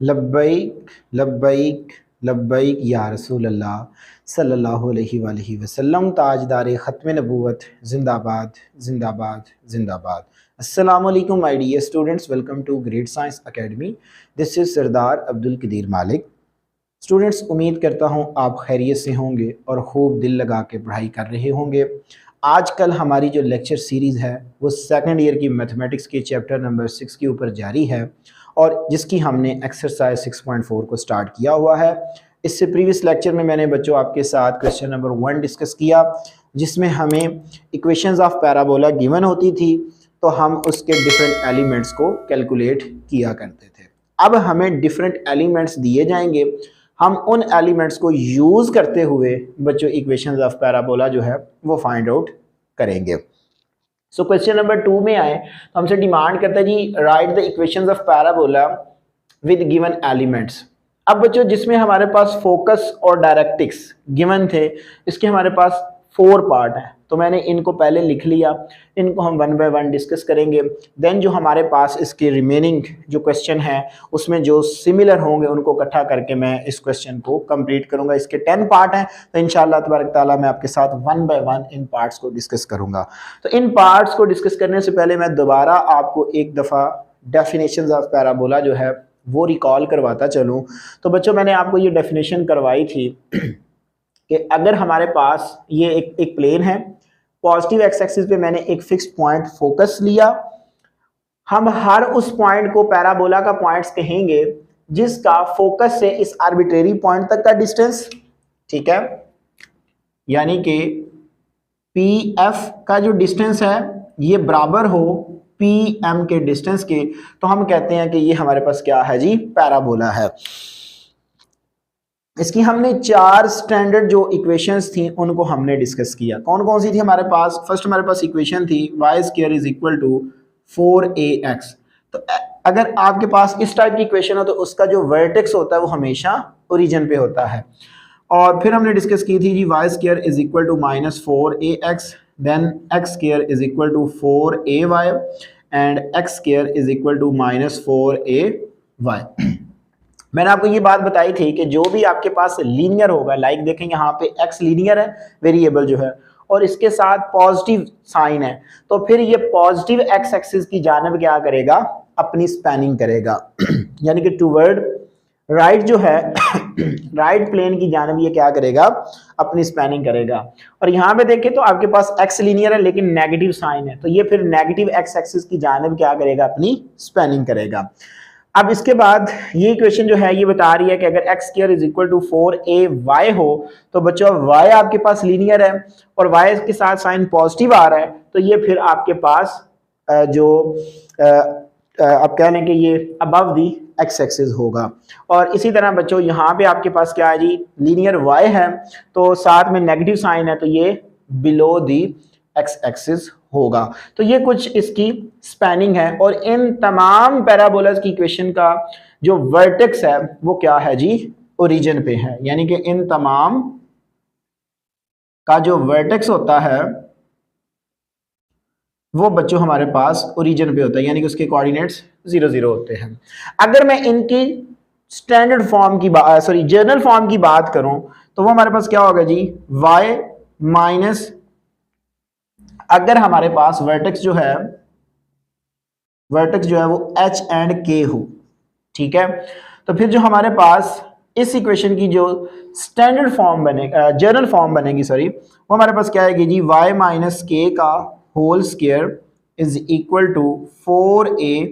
लब्बैक लब्बैक लब्बैक या रसूल अल्लाह सल्लल्लाहु अलैहि वसल्लम। ताजदार ख़त्म नबूवत जिंदाबाद जिंदाबाद जिंदाबाद। अस्सलामु अलैकुम my dear students, welcome to great science academy. This is Sardar Abdul Qadir Malik. Students, उम्मीद करता हूँ आप खैरियत से होंगे और खूब दिल लगा के पढ़ाई कर रहे होंगे। आजकल हमारी जो लेक्चर सीरीज़ है वो सेकंड ईयर की मैथमेटिक्स के चैप्टर नंबर 6 के ऊपर जारी है और जिसकी हमने एक्सरसाइज 6.4 को स्टार्ट किया हुआ है। इससे प्रीवियस लेक्चर में मैंने बच्चों आपके साथ क्वेश्चन नंबर 1 डिस्कस किया, जिसमें हमें इक्वेशंस ऑफ पैराबोला गिवन होती थी तो हम उसके डिफरेंट एलिमेंट्स को कैलकुलेट किया करते थे। अब हमें डिफरेंट एलिमेंट्स दिए जाएंगे, हम उन एलिमेंट्स को यूज़ करते हुए बच्चों इक्वेशंस ऑफ पैराबोला जो है वो फाइंड आउट करेंगे। सो क्वेश्चन नंबर 2 में आए तो हमसे डिमांड करता है जी write the equations of parabola with given elements. अब बच्चों जिसमें हमारे पास फोकस और डायरेक्ट्रिक्स गिवन थे, इसके हमारे पास 4 पार्ट हैं, तो मैंने इनको पहले लिख लिया। इनको हम 1 बाय 1 डिस्कस करेंगे। देन जो हमारे पास इसके रिमेनिंग जो क्वेश्चन है उसमें जो सिमिलर होंगे उनको इकट्ठा करके मैं इस क्वेश्चन को कंप्लीट करूंगा। इसके 10 पार्ट हैं, तो इंशाअल्लाह तबारक ताला मैं आपके साथ 1 बाय 1 इन पार्ट्स को डिस्कस करूंगा। तो इन पार्ट्स को डिस्कस करने से पहले मैं दोबारा आपको एक दफ़ा डेफिनेशंस ऑफ पैराबोला जो है वो रिकॉल करवाता चलूँ। तो बच्चों मैंने आपको ये डेफिनेशन करवाई थी कि अगर हमारे पास ये एक प्लेन है, पॉजिटिव एक्स एक्सिस पे मैंने एक फिक्स्ड पॉइंट फोकस लिया, हम हर उस पॉइंट को पैराबोला का पॉइंट्स कहेंगे जिसका फोकस से इस आर्बिट्रेरी पॉइंट तक का डिस्टेंस, ठीक है, यानी कि पी एफ का जो डिस्टेंस है ये बराबर हो पी एम के डिस्टेंस के, तो हम कहते हैं कि ये हमारे पास क्या है जी, पैराबोला है। इसकी हमने 4 स्टैंडर्ड जो इक्वेशंस थी उनको हमने डिस्कस किया। कौन कौन सी थी हमारे पास? फर्स्ट हमारे पास इक्वेशन थी y square is equal to 4ax। तो अगर आपके पास इस टाइप की इक्वेशन हो तो उसका जो वर्टेक्स होता है वो हमेशा ओरिजिन पे होता है। और फिर हमने डिस्कस की थी जी y square is equal to -4ax, then x square is equal to 4ay and x square is equal to -4ay। मैंने आपको ये बात बताई थी कि जो भी आपके पास लीनियर होगा, लाइक देखें यहाँ पे x लीनियर है वेरिएबल जो है और इसके साथ पॉजिटिव साइन है, तो फिर ये पॉजिटिव x एक्सिस की जानिब क्या करेगा, अपनी स्पैनिंग करेगा यानी कि टूवर्ड राइट जो है राइट प्लेन की जानिब ये क्या करेगा, अपनी स्पैनिंग करेगा। और यहाँ पे देखें तो आपके पास x लीनियर है लेकिन नेगेटिव साइन है, तो ये फिर नेगेटिव x एक्सिस की जानिब क्या करेगा, अपनी स्पैनिंग करेगा। अब इसके बाद ये इक्वेशन जो है ये बता रही है कि अगर x square is equal to 4ay हो तो बच्चों y आपके पास लीनियर है और y के साथ साइन पॉजिटिव आ रहा है, तो ये फिर आपके पास जो आप कह लें कि ये अबव दी एक्स एक्सिस होगा। और इसी तरह बच्चों यहाँ पे आपके पास क्या है जी, लीनियर y है तो साथ में नेगेटिव साइन है, तो ये बिलो दी एक्स एक्सिस होगा। तो ये कुछ इसकी स्पैनिंग है और इन तमाम पैराबोलास की इक्वेशन का जो वर्टेक्स है वो क्या है जी, ओरिजिन पे है, यानी कि इन तमाम का जो वर्टेक्स होता है वो बच्चों हमारे पास ओरिजिन पे होता है, यानी कि उसके कोऑर्डिनेट्स 0 0 होते हैं। अगर मैं इनकी स्टैंडर्ड फॉर्म की बात जर्नल फॉर्म की बात करूं तो वो हमारे पास क्या होगा जी, y माइनस, अगर हमारे पास वर्टेक्स जो है वो h एंड k हो, ठीक है, तो फिर जो हमारे पास इस इक्वेशन की जो स्टैंडर्ड फॉर्म बनेगा, जर्नल फॉर्म बनेगी सॉरी, वो हमारे पास क्या आएगी जी, y माइनस के का whole square is equal to 4a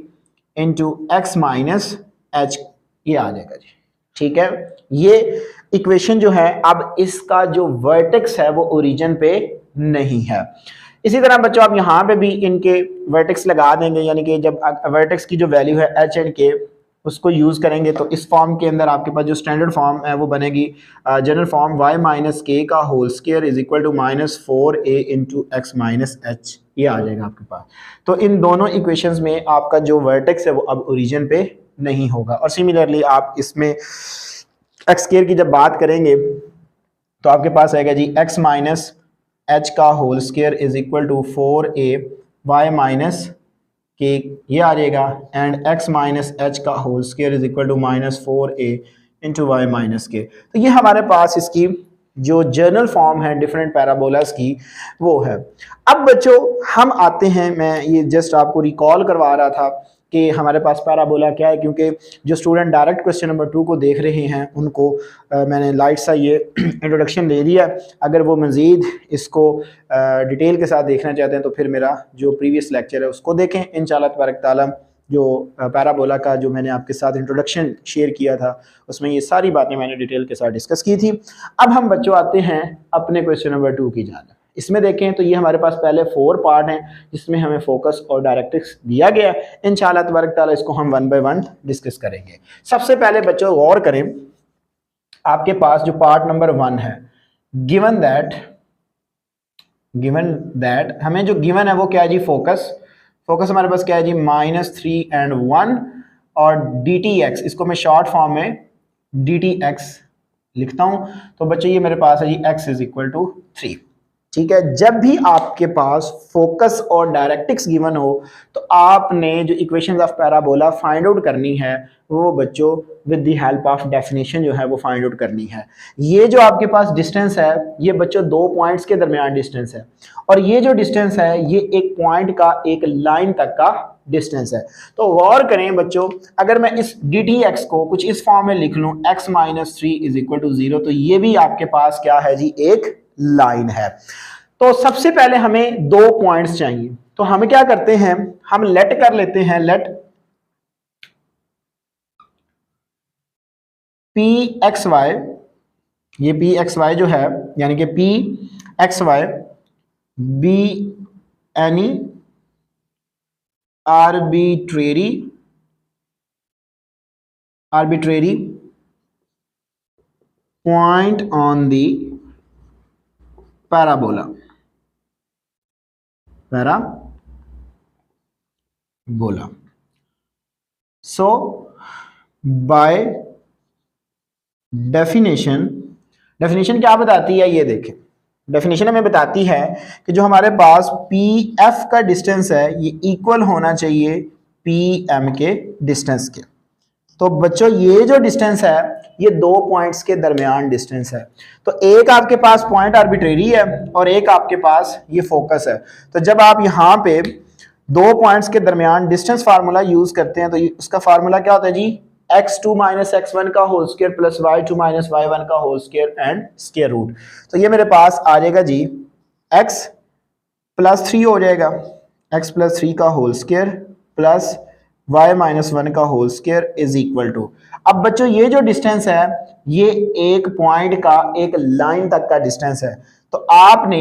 into x minus h, ये आ जाएगा जी, ठीक है। ये इक्वेशन जो है अब इसका जो वर्टेक्स है वो ओरिजिन पे नहीं है। इसी तरह बच्चों आप यहाँ पे भी इनके वर्टेक्स लगा देंगे, यानी कि जब वर्टेक्स की जो वैल्यू है एच एंड के उसको यूज़ करेंगे तो इस फॉर्म के अंदर आपके पास जो स्टैंडर्ड फॉर्म है वो बनेगी general form y minus k का whole square is equal to -4a into x minus h, ये आ जाएगा आपके पास। तो इन दोनों इक्वेशंस में आपका जो वर्टेक्स है वो अब ओरिजिन पे नहीं होगा। और सिमिलरली आप इसमें एक्स स्क्वायर की जब बात करेंगे तो आपके पास आएगा जी एक्स माइनस एच का whole square is equal to 4a y minus k ये आ जाएगा एंड x माइनस एच का whole square is equal to -4a into y minus k. तो ये हमारे पास इसकी जो जर्नल फॉर्म है डिफरेंट पैराबोलास की वो है। अब बच्चों हम आते हैं, मैं ये जस्ट आपको रिकॉल करवा रहा था कि हमारे पास पैराबोला क्या है, क्योंकि जो स्टूडेंट डायरेक्ट क्वेश्चन नंबर 2 को देख रहे हैं उनको मैंने लाइट सा ये इंट्रोडक्शन दे दिया। अगर वो मज़ीद इसको डिटेल के साथ देखना चाहते हैं तो फिर मेरा जो प्रीवियस लेक्चर है उसको देखें इंशाअल्लाह तबारक ताला। जो पैराबोला का जो मैंने आपके साथ इंट्रोडक्शन शेयर किया था उसमें ये सारी बातें मैंने डिटेल के साथ डिस्कस की थी। अब हम बच्चों आते हैं अपने क्वेश्चन नंबर 2 की जानिब। इसमें देखें तो ये हमारे पास पहले 4 पार्ट हैं जिसमें हमें फोकस और डायरेक्ट्रिक्स दिया गया है। इंशाअल्लाह तबारक ताला इसको हम 1 बाय 1 डिस्कस करेंगे। सबसे पहले बच्चों गौर करें, आपके पास जो पार्ट नंबर 1 है, गिवन दैट हमें जो गिवन है वो क्या है जी, फोकस हमारे पास क्या है जी -3 and 1 और dtx, इसको मैं शॉर्ट फॉर्म में dtx लिखता हूं। तो बच्चों ये मेरे पास है जी x इज इक्वल टू 3। ठीक है, जब भी आपके पास फोकस और डायरेक्ट्रिक्स गिवन हो तो आपने जो equations of parabola find out करनी है वो बच्चों with the help of definition जो है वो फाइंड आउट करनी है। ये जो आपके पास डिस्टेंस है ये बच्चों 2 पॉइंट्स के दरमियान डिस्टेंस है, और ये जो डिस्टेंस है ये एक पॉइंट का एक लाइन तक का डिस्टेंस है। तो गौर करें बच्चों, अगर मैं इस dtx को कुछ इस फॉर्म में लिख लूं x minus 3 is equal to 0, तो ये भी आपके पास क्या है जी, एक लाइन है। तो सबसे पहले हमें 2 पॉइंट्स चाहिए, तो हम क्या करते हैं, हम लेट कर लेते हैं, लेट pxy, ये pxy जो है यानी कि pxy B any arbitrary point on the parabola so by definition क्या बताती है, ये देखें डेफिनेशन हमें बताती है कि जो हमारे पास pf का डिस्टेंस है ये इक्वल होना चाहिए pm के डिस्टेंस के। तो बच्चों ये जो डिस्टेंस है ये 2 पॉइंट्स के दरमियान डिस्टेंस है। तो एक आपके पास पॉइंट आर्बिट्रेरी है और एक आपके पास ये फोकस है। तो जब आप यहाँ पे 2 पॉइंट्स के दरमियान डिस्टेंस फार्मूला यूज करते हैं तो उसका फार्मूला क्या होता है जी, x2 माइनस x1 का whole square plus y2 minus y1 का whole square and square root. तो ये मेरे पास आ जाएगा जी x प्लस 3 हो जाएगा, x प्लस 3 का whole square plus y minus 1 का whole square is equal to. अब बच्चों ये जो डिस्टेंस है ये एक पॉइंट का एक लाइन तक का डिस्टेंस है। तो आपने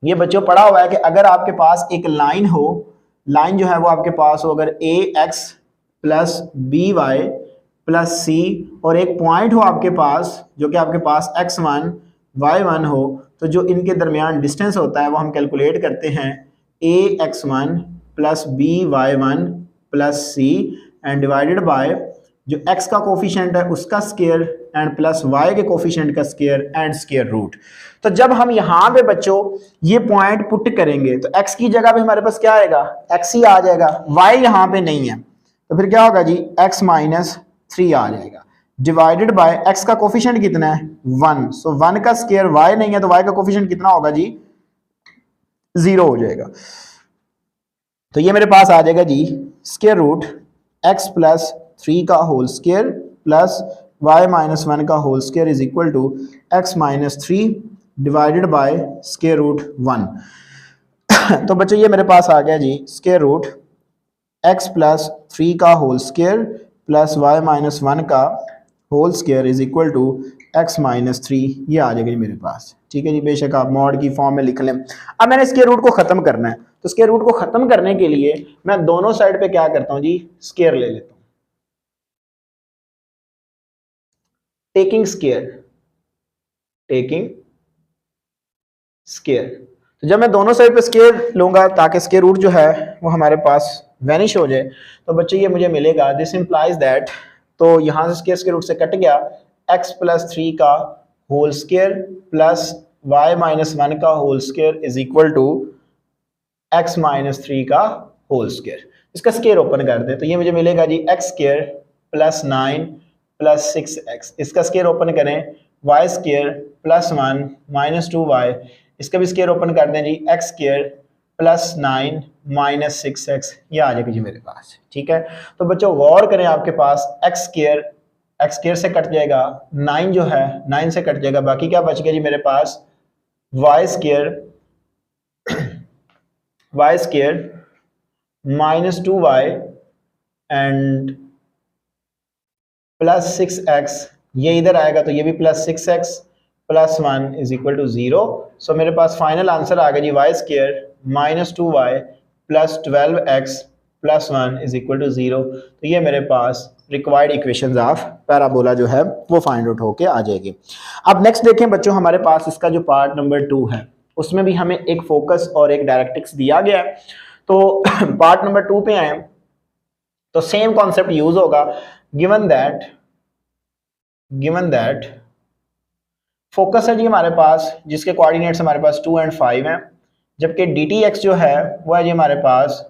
ये बच्चों पढ़ा हुआ है कि अगर आपके पास एक लाइन हो, लाइन जो है वो आपके पास हो अगर ax plus by plus c और एक पॉइंट हो आपके पास जो कि आपके पास x1 y1 हो, तो जो इनके दरमियान डिस्टेंस होता है वो हम कैलकुलेट करते हैं ax1 plus by1 plus c and divided by जो x का कोफिशिएंट है उसका स्क्वायर एंड प्लस y के कोफिशिएंट का स्क्वायर एंड स्क्वायर रूट। तो जब हम यहाँ पे बच्चों ये पॉइंट पुट करेंगे तो x की जगह पे हमारे पास क्या आएगा, x ही आ जाएगा, y यहाँ पे नहीं है, तो फिर क्या होगा जी x माइनस 3 आ जाएगा डिवाइडेड बाय x का कोफिशिएंट कितना है 1, सो 1 का स्क्वायर y नहीं है तो y का कोफिशिएंट कितना होगा जी 0 हो जाएगा। तो ये मेरे पास आ जाएगा जी स्क्वायर रूट x प्लस 3 का whole square plus y minus 1 का whole square is equal to x minus 3 divided by square root 1। तो बच्चों ये मेरे पास आ गया जी स्क्वायर रूट x प्लस 3 का whole square plus y minus 1 का whole square is equal to x minus 3, ये आ जाएगा जी मेरे पास। ठीक है जी, बेशक आप मॉड की फॉर्म में लिख लें। अब मैंने स्क्वायर रूट को खत्म करना है, तो स्क्वायर रूट को खत्म करने के लिए मैं दोनों साइड पे क्या करता हूं जी, स्क्वायर ले लेता हूं, टेकिंग स्क्वायर। तो जब मैं दोनों साइड पे स्क्वायर लूंगा ताकि स्क्वायर रूट जो है वो हमारे पास वैनिश हो जाए, तो बच्चे ये मुझे मिलेगा दिस इंप्लाइज दैट, तो यहां से स्क्वायर रूट से कट गया, x प्लस 3 का whole square plus y minus 1 का whole square is equal to x minus 3 का होल स्क्वायर। इसका स्क्वायर ओपन कर दे तो ये मुझे मिलेगा जी x square plus 9 plus 6x। इसका स्क्वायर ओपन करें y square plus 1 minus 2y। इसका भी स्क्वायर ओपन कर दें जी x square plus 9 minus 6x। ये आ जाएगा जी मेरे पास। ठीक है, तो बच्चों गौर करें, आपके पास एक्स स्क्वायर से कट जाएगा, 9 जो है 9 से कट जाएगा, बाकी क्या बच गया जी मेरे पास y square minus 2y and plus 6x। ये इधर आएगा तो ये भी plus 6x plus 1 is equal to 0। So मेरे पास फाइनल आंसर आ गया जी y square minus 2y plus 12x plus 1 is equal to 0। तो ये मेरे पास रिक्वायर्ड इक्वेशंस ऑफ पैराबोला जो है वो फाइंड आउट होके आ जाएगी। अब नेक्स्ट देखें बच्चों, हमारे पास इसका जो पार्ट नंबर 2 है उसमें भी हमें एक फोकस और एक डायरेक्ट्रिक्स दिया गया है। तो पार्ट नंबर 2 पे आए तो सेम कॉन्सेप्ट यूज होगा। गिवन दैट फोकस है जी हमारे पास, जिसके कोऑर्डिनेट्स हमारे पास 2 एंड 5 हैं, जबकि dtx जो है वो है जी हमारे पास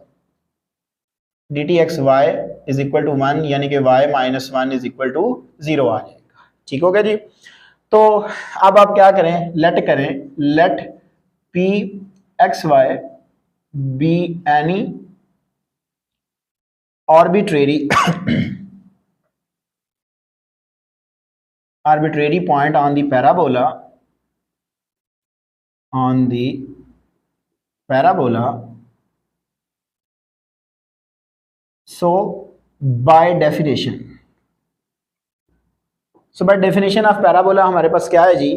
dtx y is equal to 1, यानी कि y minus 1 is equal to 0 आ जाएगा। ठीक हो गया जी। तो अब आप क्या करें, let p x y be any arbitrary point on the parabola. So by definition of parabola हमारे पास क्या है जी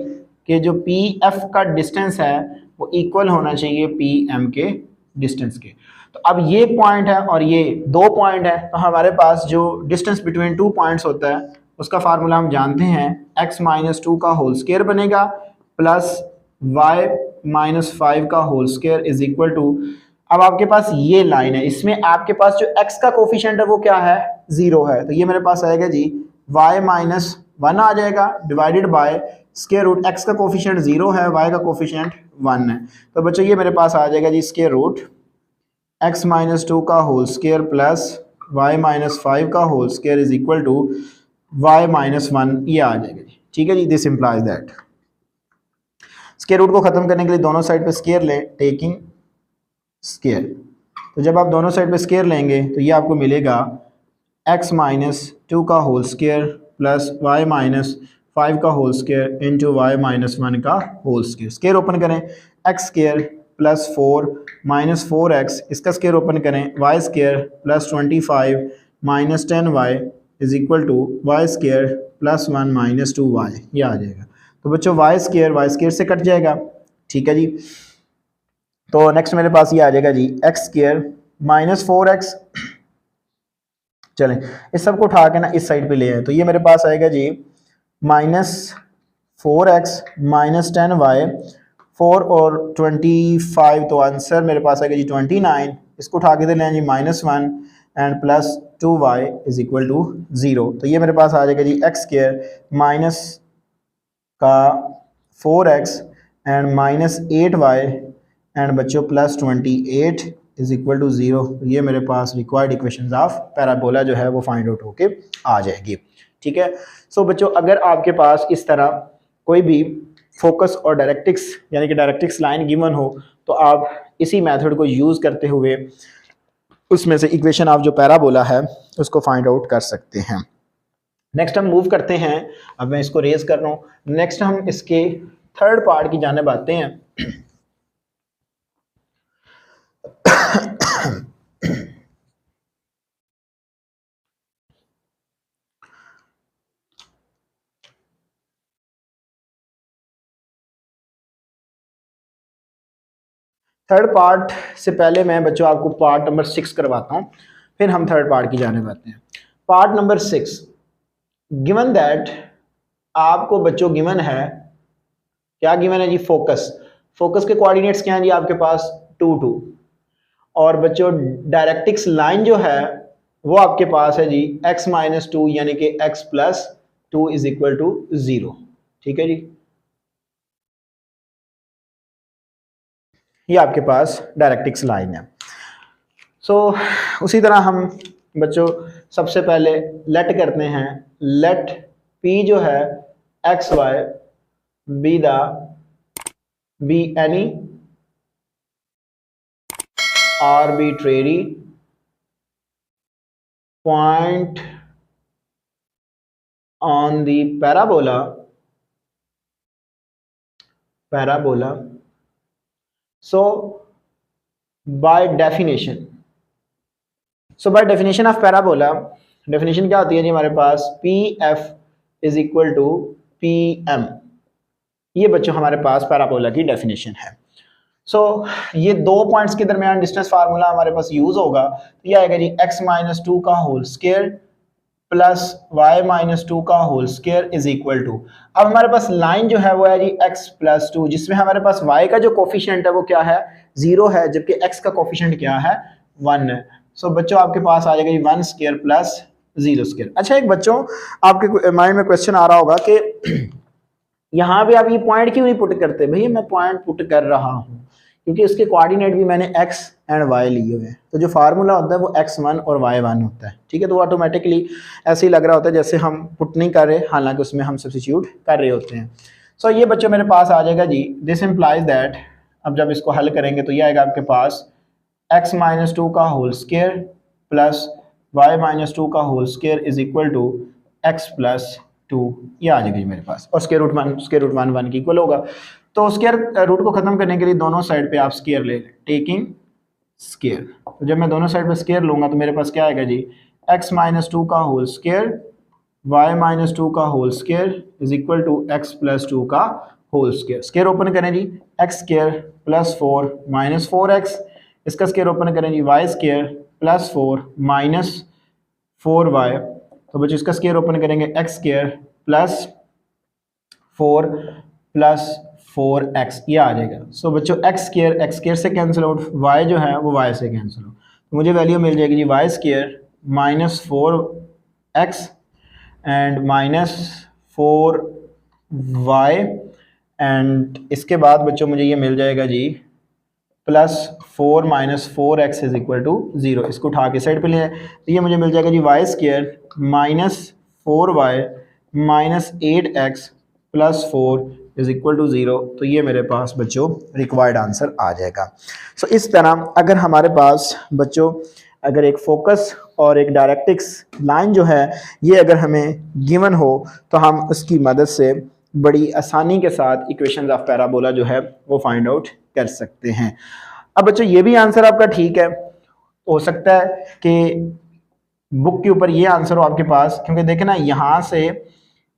कि जो पी एफ का डिस्टेंस है वो इक्वल होना चाहिए पी एम के डिस्टेंस के। तो अब ये पॉइंट है और ये 2 पॉइंट है, तो हमारे पास जो डिस्टेंस बिटवीन 2 पॉइंट्स होता है उसका फार्मूला हम जानते हैं, x माइनस 2 का होल स्क्वायर बनेगा प्लस y माइनस 5 का whole square is equal to, अब आपके पास ये लाइन है, इसमें आपके पास जो x का कोफिशिएंट है वो क्या है, 0 है, तो ये मेरे पास आएगा जी y माइनस 1 आ जाएगा divided by square root, x का कोफिशिएंट 0 है, y का कोफिशिएंट 1 है, तो बच्चों ये मेरे पास आ जाएगा जी स्क्वायर रूट x माइनस 2 का whole square plus y minus 5 का whole square is equal to y minus 1, ये आ जाएगा जी। ठीक है जी, this implies that square root को खत्म करने के लिए दोनों साइड पे स्क्वायर लें, टेकिंग स्क्वायर, तो जब आप दोनों साइड पे स्क्वायर लेंगे तो ये आपको मिलेगा x माइनस 2 का whole square plus y minus 5 का whole square into y minus 1 का होल स्क्वायर। स्क्वायर ओपन करें x square plus 4 minus 4x, इसका स्क्वायर ओपन करें y square plus 25 minus 10y is equal to y square plus 1 minus 2y, ये आ जाएगा। तो बच्चों y स्क्वायर से कट जाएगा। ठीक है जी, तो नेक्स्ट मेरे पास ये आ जाएगा जी एक्स स्क्वायर माइनस 4x, चलें इस सब को उठा के ना इस साइड पे ले आए, तो ये मेरे पास आएगा जी माइनस 4x माइनस 10y, 4 और 25, तो आंसर मेरे पास आएगा जी 29, इसको उठा के दे लें जी minus 1 and plus 2y is equal to 0, तो ये मेरे पास आ जाएगा जी एक्स स्क्वायर माइनस का 4x and minus 8y and बच्चों प्लस 28 इज इक्वल टू 0, ये मेरे पास रिक्वायर्ड इक्वेशंस ऑफ पैराबोला जो है वो फाइंड आउट होके आ जाएगी। ठीक है, सो बच्चों अगर आपके पास इस तरह कोई भी फोकस और डायरेक्ट्रिक्स यानी कि डायरेक्ट्रिक्स लाइन गिवन हो तो आप इसी मेथड को यूज़ करते हुए उसमें से इक्वेशन ऑफ जो पैराबोला है उसको फाइंड आउट कर सकते हैं। नेक्स्ट हम मूव करते हैं, अब मैं इसको रेज कर रहा हूँ, नेक्स्ट हम इसके थर्ड पार्ट की जानिब आते हैं। थर्ड पार्ट से पहले मैं बच्चों आपको पार्ट नंबर 6 करवाता हूँ, फिर हम थर्ड पार्ट की जानिब आते हैं। पार्ट नंबर 6, गिवन दैट आपको बच्चों गिवन है, क्या गिवन है जी, फोकस के कोऑर्डिनेट्स क्या हैं जी आपके पास 2 2, और बच्चों डायरेक्ट्रिक्स लाइन जो है वो आपके पास है जी x माइनस 2 यानी कि x plus 2 is equal to 0। ठीक है जी, ये आपके पास डायरेक्ट्रिक्स लाइन है। सो उसी तरह हम बच्चों सबसे पहले लेट करते हैं, लेट पी जो है x y be any arbitrary point on the parabola so by definition of parabola, definition क्या होती है जी हमारे पास, P F is equal to P M. ये बच्चों हमारे पास पैराबोला की डेफिनेशन है। ये दो पॉइंट्स के दरमियान डिस्टेंस फार्मूला हमारे पास यूज होगा, तो ये आएगा जी x माइनस टू का whole square plus y minus two का whole square is equal to, अब हमारे पास लाइन जो है वो है जी x प्लस टू, जिसमें हमारे पास y का जो कोफिशिएंट है वो क्या है, 0 है, जबकि x का कोफिशिएंट क्या है, 1 है। बच्चों आपके पास आ जाएगा जी 1 स्क्वायर प्लस 0 स्क्वायर। अच्छा, एक बच्चों आपके माइंड में क्वेश्चन आ रहा होगा कि यहाँ पे आप ये पॉइंट क्यों नहीं पुट करते? भैया मैं पॉइंट पुट कर रहा हूँ क्योंकि इसके कोऑर्डिनेट भी मैंने x एंड y लिए हुए हैं, तो जो फार्मूला होता है वो x1 और y1 होता है, ठीक है। तो ऑटोमेटिकली ऐसे ही लग रहा होता है जैसे हम पुट नहीं कर रहे, हालांकि उसमें हम सब्स्टिट्यूट कर रहे होते हैं। ये बच्चों मेरे पास आ जाएगा जी, दिस इम्प्लाइज दैट, अब जब इसको हल करेंगे तो ये आएगा आपके पास x माइनस टू का whole square plus y minus two का whole square is equal to x plus 2, ये आ जाएगी मेरे पास, और स्क्वायर रूट वन की इक्वल होगा। तो स्क्वायर रूट को खत्म करने के लिए दोनों साइड पे आप स्क्वायर ले लें, टेकिंग स्क्वायर। तो जब मैं दोनों साइड पे स्क्वायर लूंगा तो मेरे पास क्या आएगा जी, x माइनस टू का whole square y minus two का whole square is equal to x plus 2 का होल स्क्वायर। स्क्वायर ओपन करें जी, x square plus 4 minus 4x, इसका स्क्वायर ओपन करें जी, y square plus 4 minus 4y, तो बच्चों इसका स्क्वायर ओपन करेंगे x square plus 4 plus 4x, ये आ जाएगा। बच्चों x स्क्वायर से कैंसिल आउट, y जो है वो y से कैंसिल आउट, तो मुझे वैल्यू मिल जाएगी जी y square minus 4x and minus 4y, and इसके बाद बच्चों मुझे ये मिल जाएगा जी plus 4 minus 4x is equal to 0। इसको उठा के साइड पे ले, तो ये मुझे मिल जाएगा जी y square minus 4y minus 8x plus 4 is equal to 0। तो ये मेरे पास बच्चों रिक्वायर्ड आंसर आ जाएगा। इस तरह अगर हमारे पास बच्चों अगर एक फोकस और एक डायरेक्ट्रिक्स लाइन जो है ये अगर हमें गिवन हो तो हम उसकी मदद से बड़ी आसानी के साथ इक्वेशंस ऑफ पैराबोला जो है वो फाइंड आउट कर सकते हैं। अब बच्चों ये भी आंसर आपका ठीक है, हो सकता है कि बुक के ऊपर ये आंसर हो आपके पास, क्योंकि देखें ना यहाँ से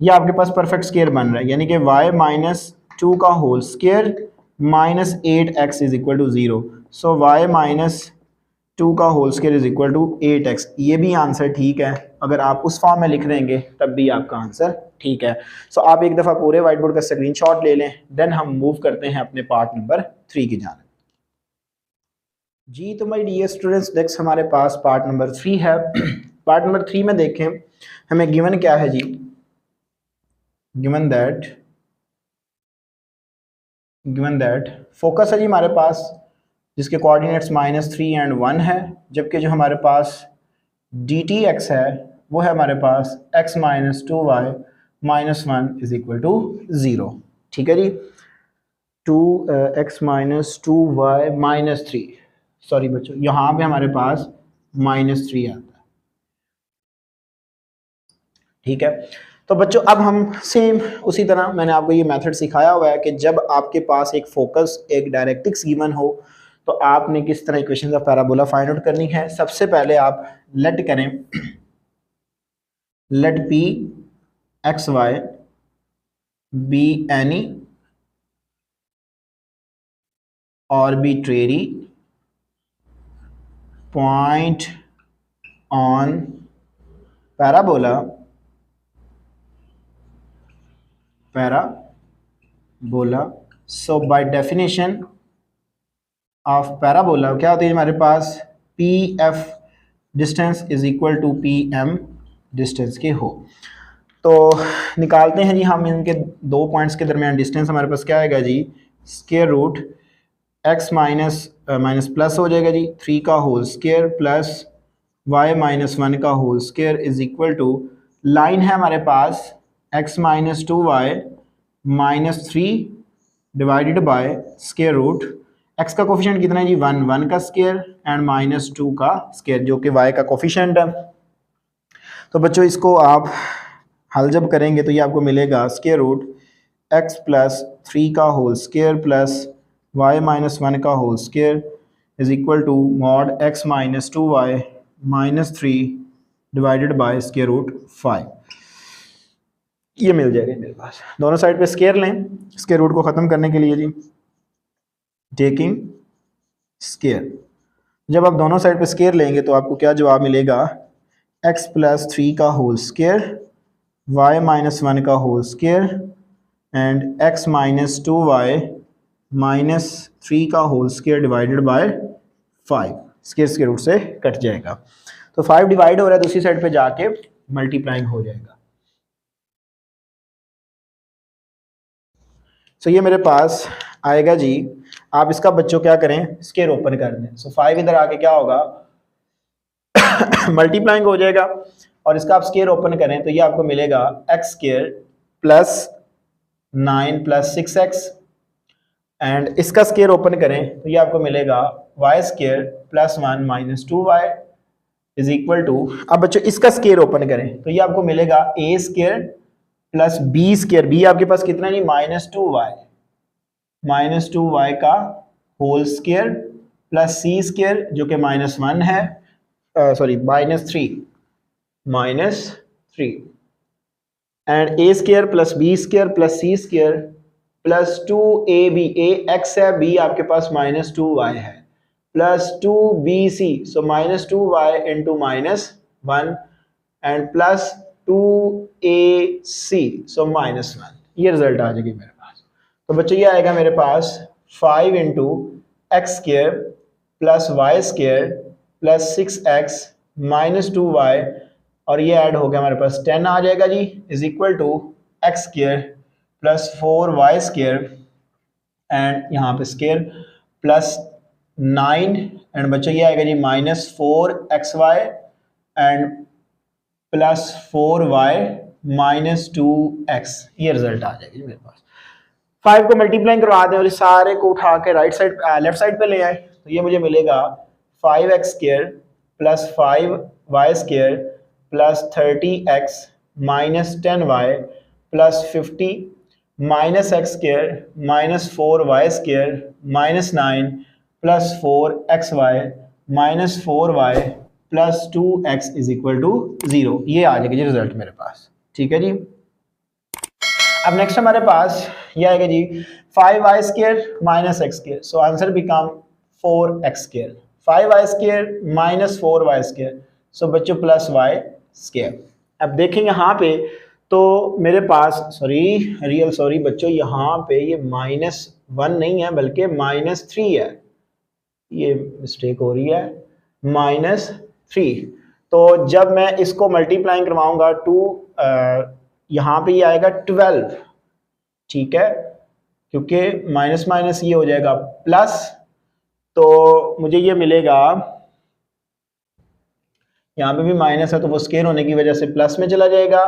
ये आपके पास परफेक्ट स्क्वायर बन रहा है, यानी कि y माइनस 2 का whole square minus 8x is equal to 0। So y minus 2 का whole square is equal to 8x, ये भी आंसर ठीक है। अगर आप उस फॉर्म में लिख देंगे तब भी आपका आंसर ठीक है। आप एक दफ़ा पूरे व्हाइट बोर्ड का स्क्रीनशॉट ले लें, देन हम मूव करते हैं अपने पार्ट नंबर 3 की जानिब। जी तो माय डियर स्टूडेंट्स, नेक्स्ट हमारे पास पार्ट नंबर 3 है। पार्ट नंबर 3 में देखें हमें गिवन क्या है जी, गिवन दैट फोकस है जी हमारे पास, जिसके कोऑर्डिनेट्स -3 एंड 1 है, जबकि जो हमारे पास dtx है वो है हमारे पास x minus 2y minus 1 is equal to 0। ठीक है जी, 2x minus 2y minus 3, sorry बच्चों यहाँ पे हमारे पास -3 आता है। ठीक है, तो बच्चों अब हम सेम उसी तरह मैंने आपको ये मेथड सिखाया हुआ है कि जब आपके पास एक फोकस एक डायरेक्ट्रिक्स गिवन हो तो आपने किस तरह equations of parabola find out करनी है। सबसे पहले आप लेट करें, let p x y be any arbitrary point on parabola so by definition of parabola क्या होती है हमारे पास, P F distance is equal to P M distance के हो। तो निकालते हैं जी हम इनके दो पॉइंट्स के दरमियान डिस्टेंस, हमारे पास क्या आएगा जी, square root x minus minus plus हो जाएगा जी 3 का whole square plus y minus 1 का whole square is equal to, line है हमारे पास x minus 2y minus 3 divided by square root, x का कोफिशिएंट कितना है जी 1 का स्क्वायर एंड माइनस 2 का स्क्वायर जो कि y का कोफिशिएंट है। तो बच्चों इसको आप हल जब करेंगे तो ये आपको मिलेगा स्क्वायर रूट x प्लस 3 का whole square plus y minus 1 का whole square is equal to mod x minus 2y minus 3 divided by square root 5। ये मिल जाएगा मेरे पास। दोनों साइड पे स्क्वायर लें स्क्वायर रूट को ख़त्म करने के लिए जी, टेकिंग स्क्वायर। जब आप दोनों साइड पे स्क्वायर लेंगे तो आपको क्या जवाब मिलेगा, x प्लस 3 का होल स्क्वायर y माइनस 1 का whole square and x minus 2y minus 3 का whole square divided by 5। Square root से कट जाएगा तो 5 डिवाइड हो रहा है, दूसरी साइड पे जाके मल्टीप्लाइंग हो जाएगा। सो ये मेरे पास आएगा जी। आप इसका बच्चों क्या करें, स्क्वायर ओपन कर दें। सो 5 इधर आके क्या होगा मल्टीप्लाइंग हो जाएगा और इसका आप स्क्वायर ओपन करें तो ये आपको मिलेगा x square plus 9 plus 6x and इसका स्क्वायर ओपन करें तो ये आपको मिलेगा y square plus 1 minus 2y is equal to, अब बच्चों इसका स्क्वायर ओपन करें तो ये आपको मिलेगा a square plus b square, b आपके पास कितना नहीं माइनस 2y का whole square plus c square जो कि माइनस 1 है, sorry minus 3 and a square plus b square plus c square plus 2ab, a x है, बी आपके पास माइनस 2y है, plus 2bc, so minus 2y into minus 1 and plus 2ac, so minus 1। ये result आ जाएगी मेरे पास। तो बच्चों ये आएगा मेरे पास 5 into x square plus y square plus 6x minus 2y और ये ऐड हो गया हमारे पास 10 आ जाएगा जी is equal to x square plus 4y square and यहाँ पे स्क्वायर प्लस 9 एंड बच्चों ये आएगा जी minus 4xy and plus 4y minus 2x। ये रिजल्ट आ जाएगा जी मेरे पास। 5 को मल्टीप्लाई करवा दें और इस सारे को उठा के राइट साइड लेफ्ट साइड पे ले आए तो ये मुझे मिलेगा 5x square plus 5y square plus 30x minus 10y plus 50 minus x square minus 4y square minus 9 plus 4xy minus 4y plus 2x is equal to 0। ये आ जाएगा जी रिजल्ट मेरे पास। ठीक है जी। अब नेक्स्ट हमारे पास ये आएगा जी 5y square minus x square, so answer become 4x square, 5y square minus 4y square, so बच्चों प्लस y स्क्वायर। अब देखें यहाँ पे तो मेरे पास सॉरी बच्चों यहाँ पे ये -1 नहीं है बल्कि -3 है, ये मिस्टेक हो रही है -3। तो जब मैं इसको मल्टीप्लाई करवाऊंगा 2 यहाँ पे ये आएगा 12, ठीक है, क्योंकि माइनस माइनस ये हो जाएगा प्लस, तो मुझे ये मिलेगा यहाँ पे भी माइनस है तो वो स्क्वायर होने की वजह से प्लस में चला जाएगा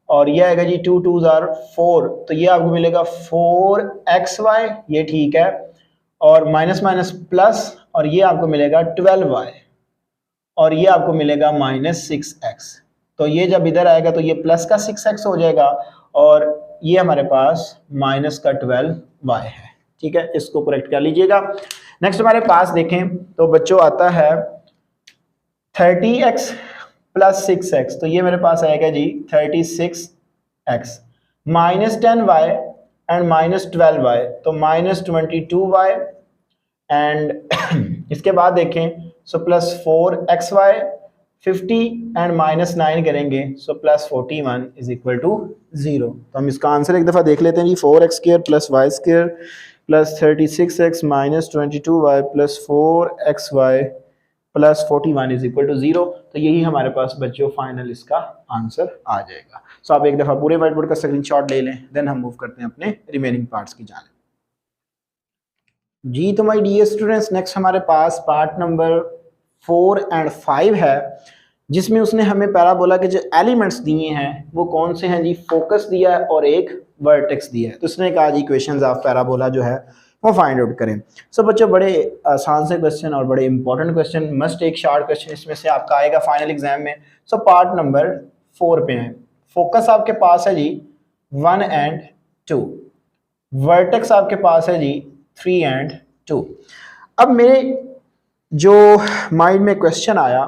और ये आएगा जी 2 2s are 4, तो ये आपको मिलेगा 4xy, ये ठीक है, और माइनस माइनस प्लस और ये आपको मिलेगा 12y और ये आपको मिलेगा -6x। तो ये जब इधर आएगा तो ये प्लस का 6x हो जाएगा और ये हमारे पास माइनस का 12y है। ठीक है, इसको करेक्ट कर लीजिएगा। नेक्स्ट हमारे पास देखें तो बच्चों आता है 30x प्लस 6x, तो ये मेरे पास आएगा जी 36x minus 10y and minus 12y, तो -22y एंड इसके बाद देखें सो प्लस 4xy 50 एंड -9 करेंगे so plus 41 is equal to 0। तो हम इसका आंसर एक दफ़ा देख लेते हैं जी 4x square plus y square plus 36x minus 22y plus 4xy plus 41 is equal to 0। तो यही हमारे पास बच्चों फाइनल इसका आंसर आ जाएगा। सो आप एक दफ़ा पूरे व्हाइट बोर्ड का स्क्रीनशॉट ले लें, देन हम मूव करते हैं अपने रिमेनिंग पार्ट्स की जानिब। जी तो माय डियर स्टूडेंट्स, नेक्स्ट हमारे पास पार्ट नंबर 4 एंड 5 है, जिसमें उसने हमें पैराबोला के जो एलिमेंट्स दिए हैं वो कौन से हैं जी। फोकस दिया है और एक वर्टेक्स दिया है। तो उसने कहा जी इक्वेशंस ऑफ पैराबोला जो है वो फाइंड आउट करें। सो बच्चों, बड़े आसान से क्वेश्चन और बड़े इंपॉर्टेंट क्वेश्चन, मस्ट एक शार्ट क्वेश्चन इसमें से आपका आएगा फाइनल एग्जाम में। सो पार्ट नंबर 4 पे है। फोकस आपके पास है जी 1 एंड 2, वर्टेक्स आपके पास है जी 3 एंड 2। अब मेरे जो माइंड में क्वेश्चन आया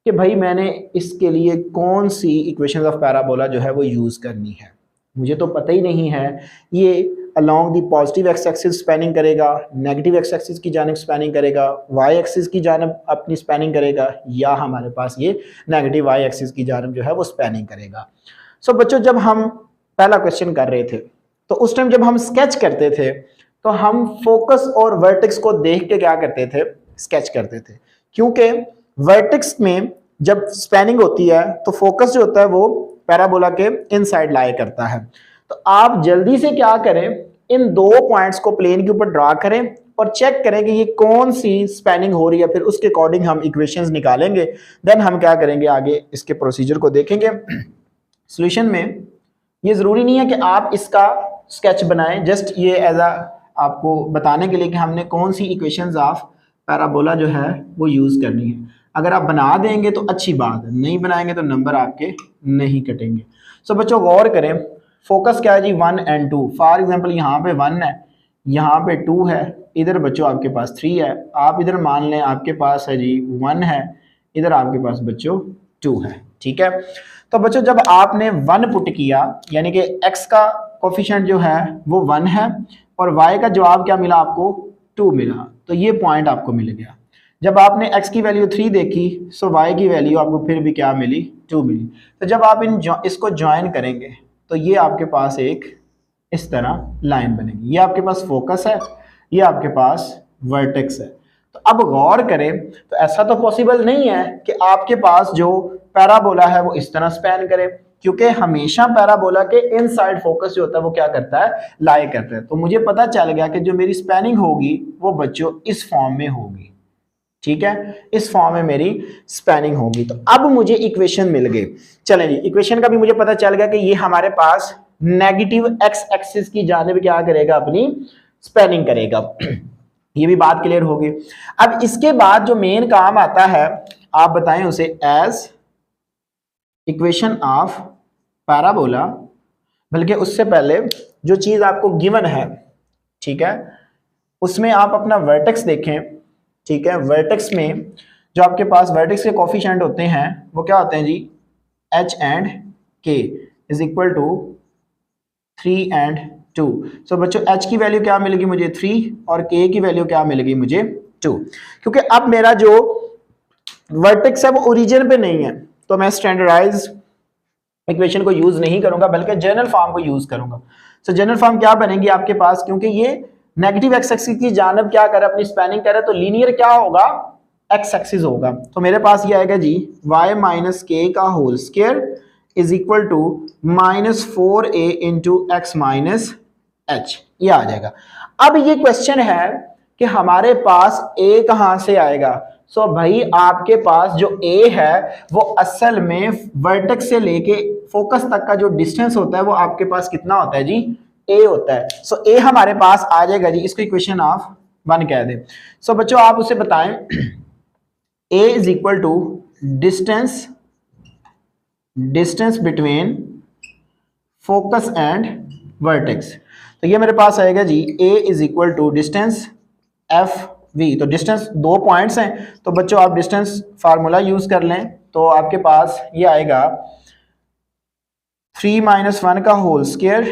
कि भाई मैंने इसके लिए कौन सी इक्वेशंस ऑफ पैराबोला जो है वो यूज़ करनी है। मुझे तो पता ही नहीं है ये along the positive x axis spanning करेगा, नेगेटिव एक्स एक्सिस की जानब स्पैनिंग करेगा, वाई एक्सिस की जानब अपनी स्पैनिंग करेगा, या हमारे पास ये नेगेटिव वाई एक्सिस की जानब जो है वो स्पैनिंग करेगा। सो बच्चों, जब हम पहला क्वेश्चन कर रहे थे तो उस टाइम जब हम स्केच करते थे तो हम फोकस और वर्टेक्स को देख के क्या करते थे, स्केच करते थे। क्योंकि वर्टेक्स में जब स्पैनिंग होती है तो फोकस जो होता है वो पैराबोला के इनसाइड लाई करता है। तो आप जल्दी से क्या करें, इन दो पॉइंट्स को प्लेन के ऊपर ड्रा करें और चेक करें कि ये कौन सी स्पैनिंग हो रही है। फिर उसके अकॉर्डिंग हम इक्वेशंस निकालेंगे। देन हम क्या करेंगे, आगे इसके प्रोसीजर को देखेंगे। सॉल्यूशन में ये ज़रूरी नहीं है कि आप इसका स्केच बनाएं, जस्ट ये एज अ आपको बताने के लिए कि हमने कौन सी इक्वेशंस ऑफ पैराबोला जो है वो यूज़ करनी है। अगर आप बना देंगे तो अच्छी बात है, नहीं बनाएंगे तो नंबर आपके नहीं कटेंगे। सो बच्चों गौर करें, फोकस क्या है जी 1 एंड 2। फॉर एग्जांपल यहाँ पे 1 है, यहाँ पे 2 है, इधर बच्चों आपके पास 3 है। आप इधर मान लें आपके पास है जी 1 है, इधर आपके पास बच्चों 2 है। ठीक है, तो बच्चों जब आपने 1 पुट किया यानी कि x का कोफिशिएंट जो है वो 1 है और y का जवाब क्या मिला आपको, 2 मिला। तो ये पॉइंट आपको मिल गया। जब आपने x की वैल्यू 3 देखी सो y की वैल्यू आपको फिर भी क्या मिली, 2 मिली। तो जब आप इसको ज्वाइन करेंगे तो ये आपके पास एक इस तरह लाइन बनेगी। ये आपके पास फोकस है, ये आपके पास वर्टेक्स है। तो अब गौर करें, तो ऐसा तो पॉसिबल नहीं है कि आपके पास जो पैराबोला है वो इस तरह स्पैन करे, क्योंकि हमेशा पैराबोला के इनसाइड फोकस जो होता है वो क्या करता है, लाई करता है। तो मुझे पता चल गया कि जो मेरी स्पैनिंग होगी वो बच्चों इस फॉर्म में होगी। ठीक है, इस फॉर्म में मेरी स्पैनिंग होगी। तो अब मुझे इक्वेशन मिल गई। चलें जी, इक्वेशन का भी मुझे पता चल गया कि ये हमारे पास नेगेटिव एक्स एक्सिस की जानिब क्या करेगा, अपनी स्पैनिंग करेगा। ये भी बात क्लियर होगी। अब इसके बाद जो मेन काम आता है, आप बताएं उसे एज इक्वेशन ऑफ पैराबोला। बल्कि उससे पहले जो चीज आपको गिवन है, ठीक है, उसमें आप अपना वर्टेक्स देखें। ठीक है, वर्टेक्स में जो आपके पास वर्टेक्स के कोफिशिएंट होते हैं वो क्या होते हैं जी, h and k is equal to 3 and 2। So बच्चों h की वैल्यू क्या मिलेगी मुझे, 3, और k की वैल्यू क्या मिलेगी मुझे, 2। क्योंकि अब मेरा जो वर्टेक्स है वो ओरिजिन पे नहीं है तो मैं स्टैंडर्डाइज इक्वेशन को यूज नहीं करूंगा बल्कि जनरल फॉर्म को यूज करूंगा। सो जनरल फॉर्म क्या बनेगी आपके पास, क्योंकि ये नेगेटिव एक्स एक्सिस की जानब क्या करे, अपनी स्पैनिंग करे, तो लीनियर क्या होगा, एक्स एक्सिस होगा। तो मेरे पास ये आएगा जी y माइनस के का whole square is equal to -4a into x minus h, ये आ जाएगा। अब ये क्वेश्चन है कि हमारे पास a कहां से आएगा। सो भाई आपके पास जो a है वो असल में वर्टेक्स से लेके फोकस तक का जो डिस्टेंस होता है वो आपके पास कितना होता है जी, a होता है। सो a हमारे पास आ जाएगा जी, इसको इक्वेशन ऑफ 1 कह दे। सो बच्चों आप उसे बताएं a is equal to distance between focus and vertex. तो ये मेरे पास आएगा जी a is equal to distance F V. तो डिस्टेंस 2 पॉइंट्स हैं, तो बच्चों आप डिस्टेंस फार्मूला यूज कर लें। तो आपके पास ये आएगा 3 - 1 का होल स्क्वायर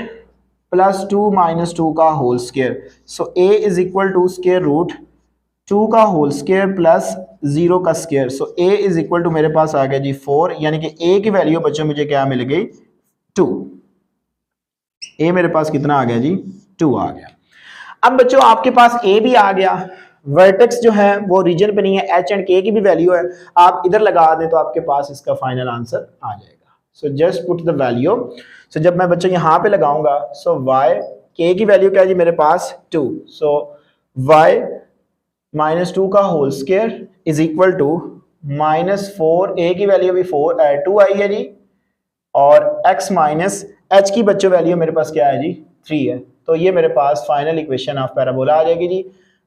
प्लस 2 - 2 का whole square. So a is equal to square root 2 का होल स्क्वायर प्लस 0 का square. So a is equal to मेरे पास आ गया जी 4, यानी कि a की वैल्यू बच्चों मुझे क्या मिल गई, 2। a मेरे पास कितना आ गया जी, 2 आ गया। अब बच्चों आपके पास a भी आ गया, वर्टेक्स जो है वो रीजन पे नहीं है, h एंड k की भी वैल्यू है, आप इधर लगा दें तो आपके पास इसका फाइनल आंसर आ जाएगा। So just put the value. So जब मैं बच्चों यहाँ पे लगाऊंगा, सो y k की वैल्यू क्या है जी मेरे पास 2। सो वाई माइनस 2 का whole square is equal to -4, a की वैल्यू भी 2 आई है जी, और x माइनस एच की बच्चों वैल्यू मेरे पास क्या है जी 3 है। तो ये मेरे पास फाइनल इक्वेशन ऑफ पैराबोला आ जाएगी जी,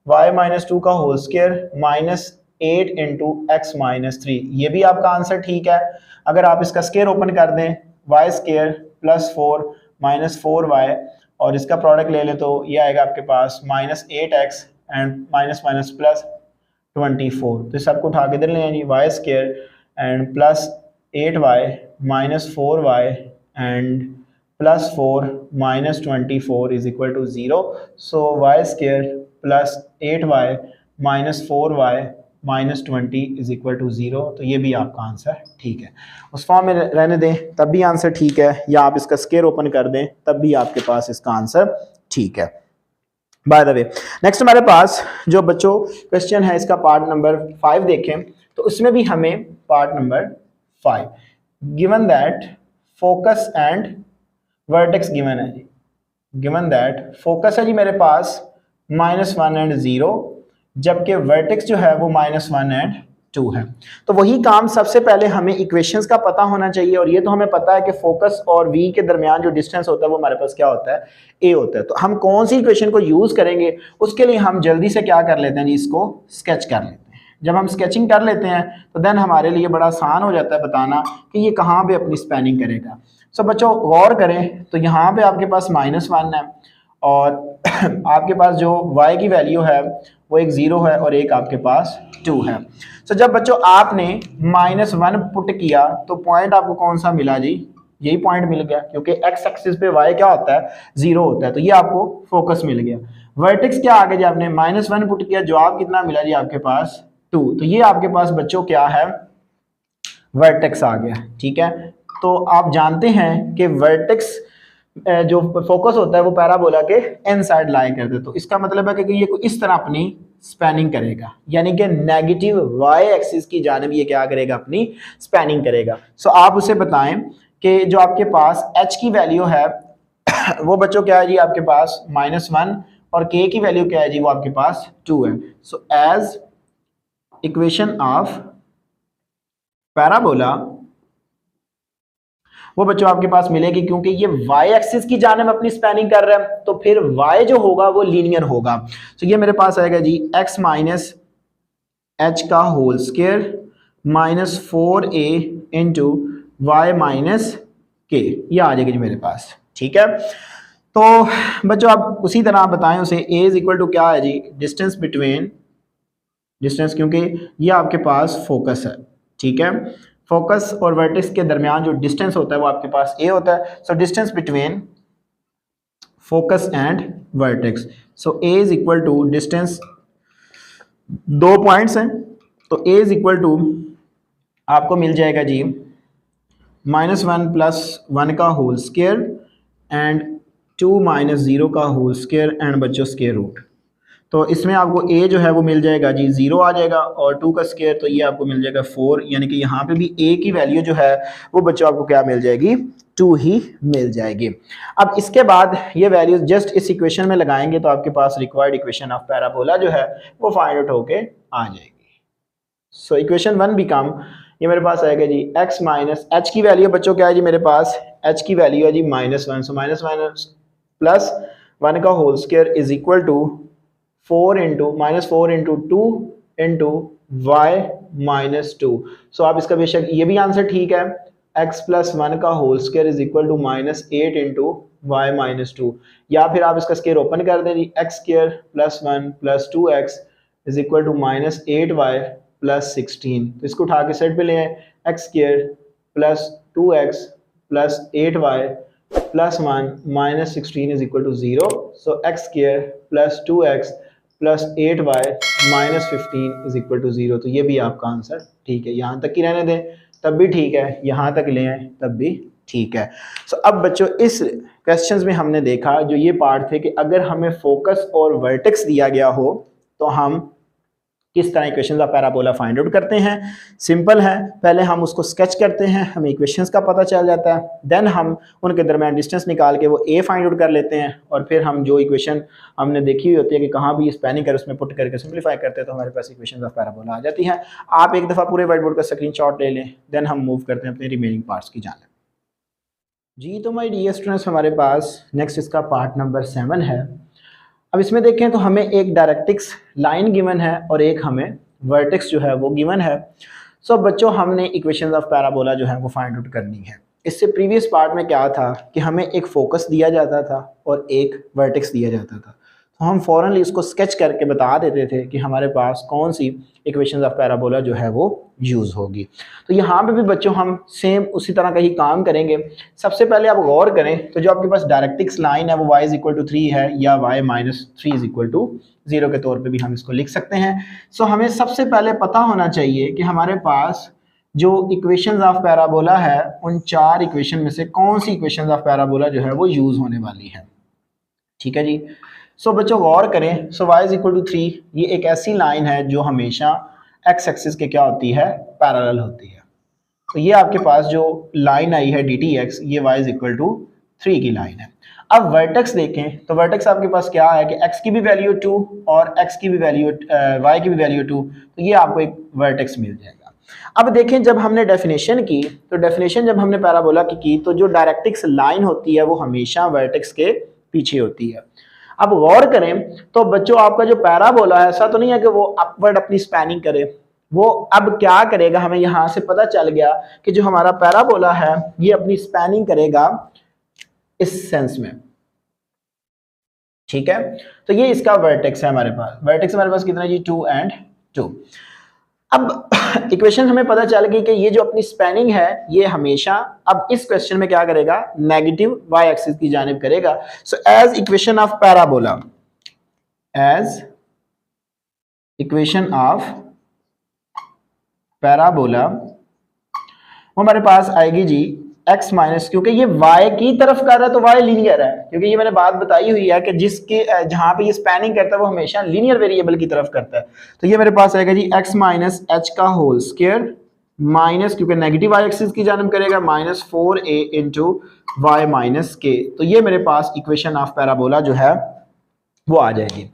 y माइनस 2 का whole square minus 8 into x minus 3। ये भी आपका आंसर ठीक है। अगर आप इसका स्क्वायर ओपन कर दें, Y square plus 4 minus 4y, और इसका प्रोडक्ट ले लें तो ये आएगा आपके पास -8x and minus minus plus 24। तो सबको उठा के इधर ले जी, y square and plus 8y minus 4y and plus 4 minus 24 is equal to 0। So y square plus 8y minus 4y minus 20 is equal to 0। तो ये भी आपका आंसर ठीक है। उस फॉर्म में रहने दें तब भी आंसर ठीक है, या आप इसका स्क्वायर ओपन कर दें तब भी आपके पास इसका आंसर ठीक है। बाय द वे, नेक्स्ट हमारे पास जो बच्चों क्वेश्चन है इसका पार्ट नंबर 5 देखें, तो उसमें भी हमें part number 5 given that focus and vertex given है जी, गिवन दैट फोकस है जी मेरे पास -1 एंड 0, जबकि वर्टेक्स जो है वो -1 एंड 2 है। तो वही काम सबसे पहले हमें इक्वेशंस का पता होना चाहिए, और ये तो हमें पता है कि फोकस और वी के दरमियान जो डिस्टेंस होता है वो हमारे पास क्या होता है, ए होता है। तो हम कौन सी इक्वेशन को यूज करेंगे उसके लिए हम जल्दी से क्या कर लेते हैं जी, इसको स्केच कर लेते हैं। जब हम स्केचिंग कर लेते हैं तो देन हमारे लिए बड़ा आसान हो जाता है बताना कि ये कहाँ पे अपनी स्पैनिंग करेगा। सो बच्चों गौर करें तो यहाँ पे आपके पास -1 है, और आपके पास जो y की वैल्यू है वो एक 0 है और एक आपके पास 2 है। सो जब बच्चों आपने -1 पुट किया तो पॉइंट आपको कौन सा मिला जी, यही पॉइंट मिल गया, क्योंकि x एक्सिस पे y क्या होता है 0 होता है। तो ये आपको फोकस मिल गया। वर्टेक्स क्या आ गया जी, आपने -1 पुट किया, जवाब कितना मिला जी आपके पास 2। तो ये आपके पास बच्चों क्या है, वर्टेक्स आ गया। ठीक है, तो आप जानते हैं कि वर्टेक्स जो फोकस होता है वो पैराबोला के एन साइड लाई करते हैं। तो इसका मतलब है कि ये इस तरह अपनी स्पैनिंग करेगा, यानी कि नेगेटिव वाई एक्सिस की जानिब ये क्या करेगा, अपनी स्पैनिंग करेगा। सो आप उसे बताएं कि जो आपके पास एच की वैल्यू है वो बच्चों क्या है जी आपके पास -1, और के की वैल्यू क्या है जी, वो आपके पास 2 है। So as equation of parabola वो बच्चों आपके पास मिलेगी, क्योंकि ये y एक्सिस की जानिब अपनी स्पैनिंग कर रहा है, तो फिर y जो होगा वो लीनियर होगा। तो ये मेरे पास आएगा जी x माइनस एच का whole square -4a into y minus k, ये आ जाएगी जी मेरे पास। ठीक है, तो बच्चों आप उसी तरह आप बताएं उसे a इज इक्वल टू क्या है जी, डिस्टेंस बिटवीन, डिस्टेंस क्योंकि ये आपके पास फोकस है। ठीक है, फोकस और वर्टेक्स के दरमियान जो डिस्टेंस होता है वो आपके पास a होता है। So distance between focus and vertex, so a is equal to distance, 2 points हैं, तो a इज इक्वल टू आपको मिल जाएगा जी -1 + 1 का होल स्क्वायर एंड 2 - 0 का होल स्क्वायर एंड बच्चों स्क्वायर रूट। तो इसमें आपको a जो है वो मिल जाएगा जी 0 आ जाएगा, और 2 का स्क्वायर तो ये आपको मिल जाएगा 4, यानी कि यहाँ पे भी a की वैल्यू जो है वो बच्चों आपको क्या मिल जाएगी, 2 ही मिल जाएगी। अब इसके बाद ये वैल्यूज जस्ट इस इक्वेशन में लगाएंगे तो आपके पास रिक्वायर्ड इक्वेशन ऑफ पैराबोला जो है वो फाइंड आउट होके आ जाएगी। सो इक्वेशन 1 बिकम, ये मेरे पास आएगा जी x माइनस एच की वैल्यू बच्चों क्या है जी मेरे पास, h की वैल्यू है जी -1, सो -1 + 1 का whole square is equal to 4 into 2 into y -2। सो आप इसका बेशक ये भी आंसर ठीक है, x + 1 का whole square is equal to -8 into y -2, या फिर आप इसका स्क्वायर ओपन कर दें जी, x² + 1 + 2x is equal to -8y + 16। तो इसको उठा के सेट पे ले आए, x² + 2x + 8y + 1 - 16 is equal to 0। So x² + 2x + 8y - 15 is equal to 0। तो ये भी आपका आंसर ठीक है। यहाँ तक ही रहने दें तब भी ठीक है, यहाँ तक ले आए तब भी ठीक है। सो अब बच्चों इस क्वेश्चंस में हमने देखा जो ये पार्ट थे कि अगर हमें फोकस और वर्टेक्स दिया गया हो तो हम किस तरह equations of parabola find out करते हैं? सिंपल है, पहले हम उसको स्केच करते हैं, हमें इक्वेशंस का पता चल जाता है, देन हम उनके दरमियान डिस्टेंस निकाल के वो ए फाइंड आउट कर लेते हैं, और फिर हम जो इक्वेशन हमने देखी हुई होती है कि कहाँ भी स्पैनिंग कर उसमें पुट करके सिंप्लीफाई करते हैं तो हमारे पास इक्वेशंस ऑफ पैराबोला आ जाती है। आप एक दफ़ा पूरे व्हाइट बोर्ड का स्क्रीनशॉट ले लें, देन हम मूव करते हैं अपने रिमेनिंग पार्ट्स की जानिब। जी तो माय डियर स्टूडेंट्स, हमारे पास नेक्स्ट इसका पार्ट नंबर 7 है। अब इसमें देखें तो हमें एक डायरेक्ट्रिक्स लाइन गिवन है और एक हमें वर्टेक्स जो है वो गिवन है। सो बच्चों, हमने इक्वेशंस ऑफ पैराबोला जो है वो फाइंड आउट करनी है। इससे प्रीवियस पार्ट में क्या था कि हमें एक फोकस दिया जाता था और एक वर्टेक्स दिया जाता था, तो हम फ़ौरनली उसको स्केच करके बता देते थे कि हमारे पास कौन सी इक्वेशंस ऑफ पैराबोला जो है वो यूज़ होगी। तो यहाँ पे भी बच्चों हम सेम उसी तरह का ही काम करेंगे। सबसे पहले आप गौर करें तो जो आपके पास डायरेक्ट्रिक्स लाइन है वो y = 3 है या y - 3 = 0 के तौर पे भी हम इसको लिख सकते हैं। सो हमें सबसे पहले पता होना चाहिए कि हमारे पास जो इक्वेशंस ऑफ पैराबोला है उन 4 इक्वेशन में से कौन सी इक्वेशंस ऑफ पैराबोला जो है वो यूज़ होने वाली है। ठीक है जी। सो बच्चों गौर करें, सो y = 3 ये एक ऐसी लाइन है जो हमेशा x एक्सिस के क्या होती है, पैरेलल होती है। तो ये आपके पास जो लाइन आई है dtx, ये y = 3 की लाइन है। अब वर्टेक्स देखें तो वर्टेक्स आपके पास क्या है कि x की भी वैल्यू 2 और x की भी वैल्यू y की भी वैल्यू 2, तो ये आपको एक वर्टेक्स मिल जाएगा। अब देखें, जब हमने डेफिनेशन की तो डेफिनेशन जब हमने पैराबोला की तो जो डायरेक्ट्रिक्स लाइन होती है वो हमेशा वर्टेक्स के पीछे होती है। अब गौर करें तो बच्चों, आपका जो पैराबोला है ऐसा तो नहीं है कि वो अपवर्ड अपनी स्पैनिंग करे, वो अब क्या करेगा, हमें यहां से पता चल गया कि जो हमारा पैराबोला है ये अपनी स्पैनिंग करेगा इस सेंस में। ठीक है, तो ये इसका वर्टेक्स है हमारे पास। वर्टेक्स हमारे पास कितना जी, 2 और 2। अब इक्वेशन हमें पता चल गई कि ये जो अपनी स्पैनिंग है ये हमेशा अब इस क्वेश्चन में क्या करेगा, नेगेटिव वाई एक्सिस की जानिब करेगा। So as equation of parabola, as equation of parabola वो हमारे पास आएगी जी x माइनस, क्योंकि ये y की तरफ कर रहा है तो y लीनियर है, क्योंकि ये मैंने बात बताई हुई है कि जिसके जहां पे ये स्पैनिंग करता है वो हमेशा लीनियर वेरिएबल की तरफ करता है। तो ये मेरे पास आएगा जी x माइनस h का होल स्क्वायर माइनस, क्योंकि नेगेटिव y एक्सिस की जानिब करेगा, -4a into y minus k। तो ये मेरे पास इक्वेशन ऑफ पैराबोला जो है वो आ जाएगी।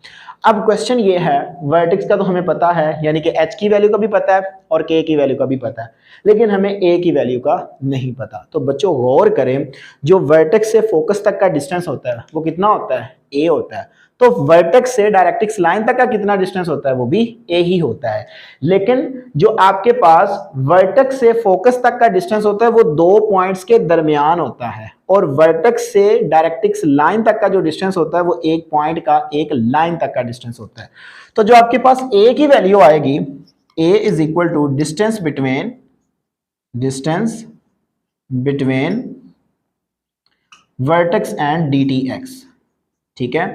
अब क्वेश्चन ये है, वर्टेक्स का तो हमें पता है, यानी कि h की वैल्यू का भी पता है और k की वैल्यू का भी पता है, लेकिन हमें a की वैल्यू का नहीं पता। तो बच्चों गौर करें, जो वर्टेक्स से फोकस तक का डिस्टेंस होता है वो कितना होता है, a होता है। तो वर्टेक्स से डायरेक्ट्रिक्स लाइन तक का कितना डिस्टेंस होता है, वो भी a ही होता है। लेकिन जो आपके पास वर्टेक्स से फोकस तक का डिस्टेंस होता है वो 2 पॉइंट्स के दरमियान होता है, और वर्टेक्स से डायरेक्ट्रिक्स लाइन तक का जो डिस्टेंस होता है वो एक पॉइंट का, एक लाइन तक का डिस्टेंस होता है। तो जो आपके पास a की वैल्यू आएगी, a is equal to distance between vertex and dtx। ठीक है,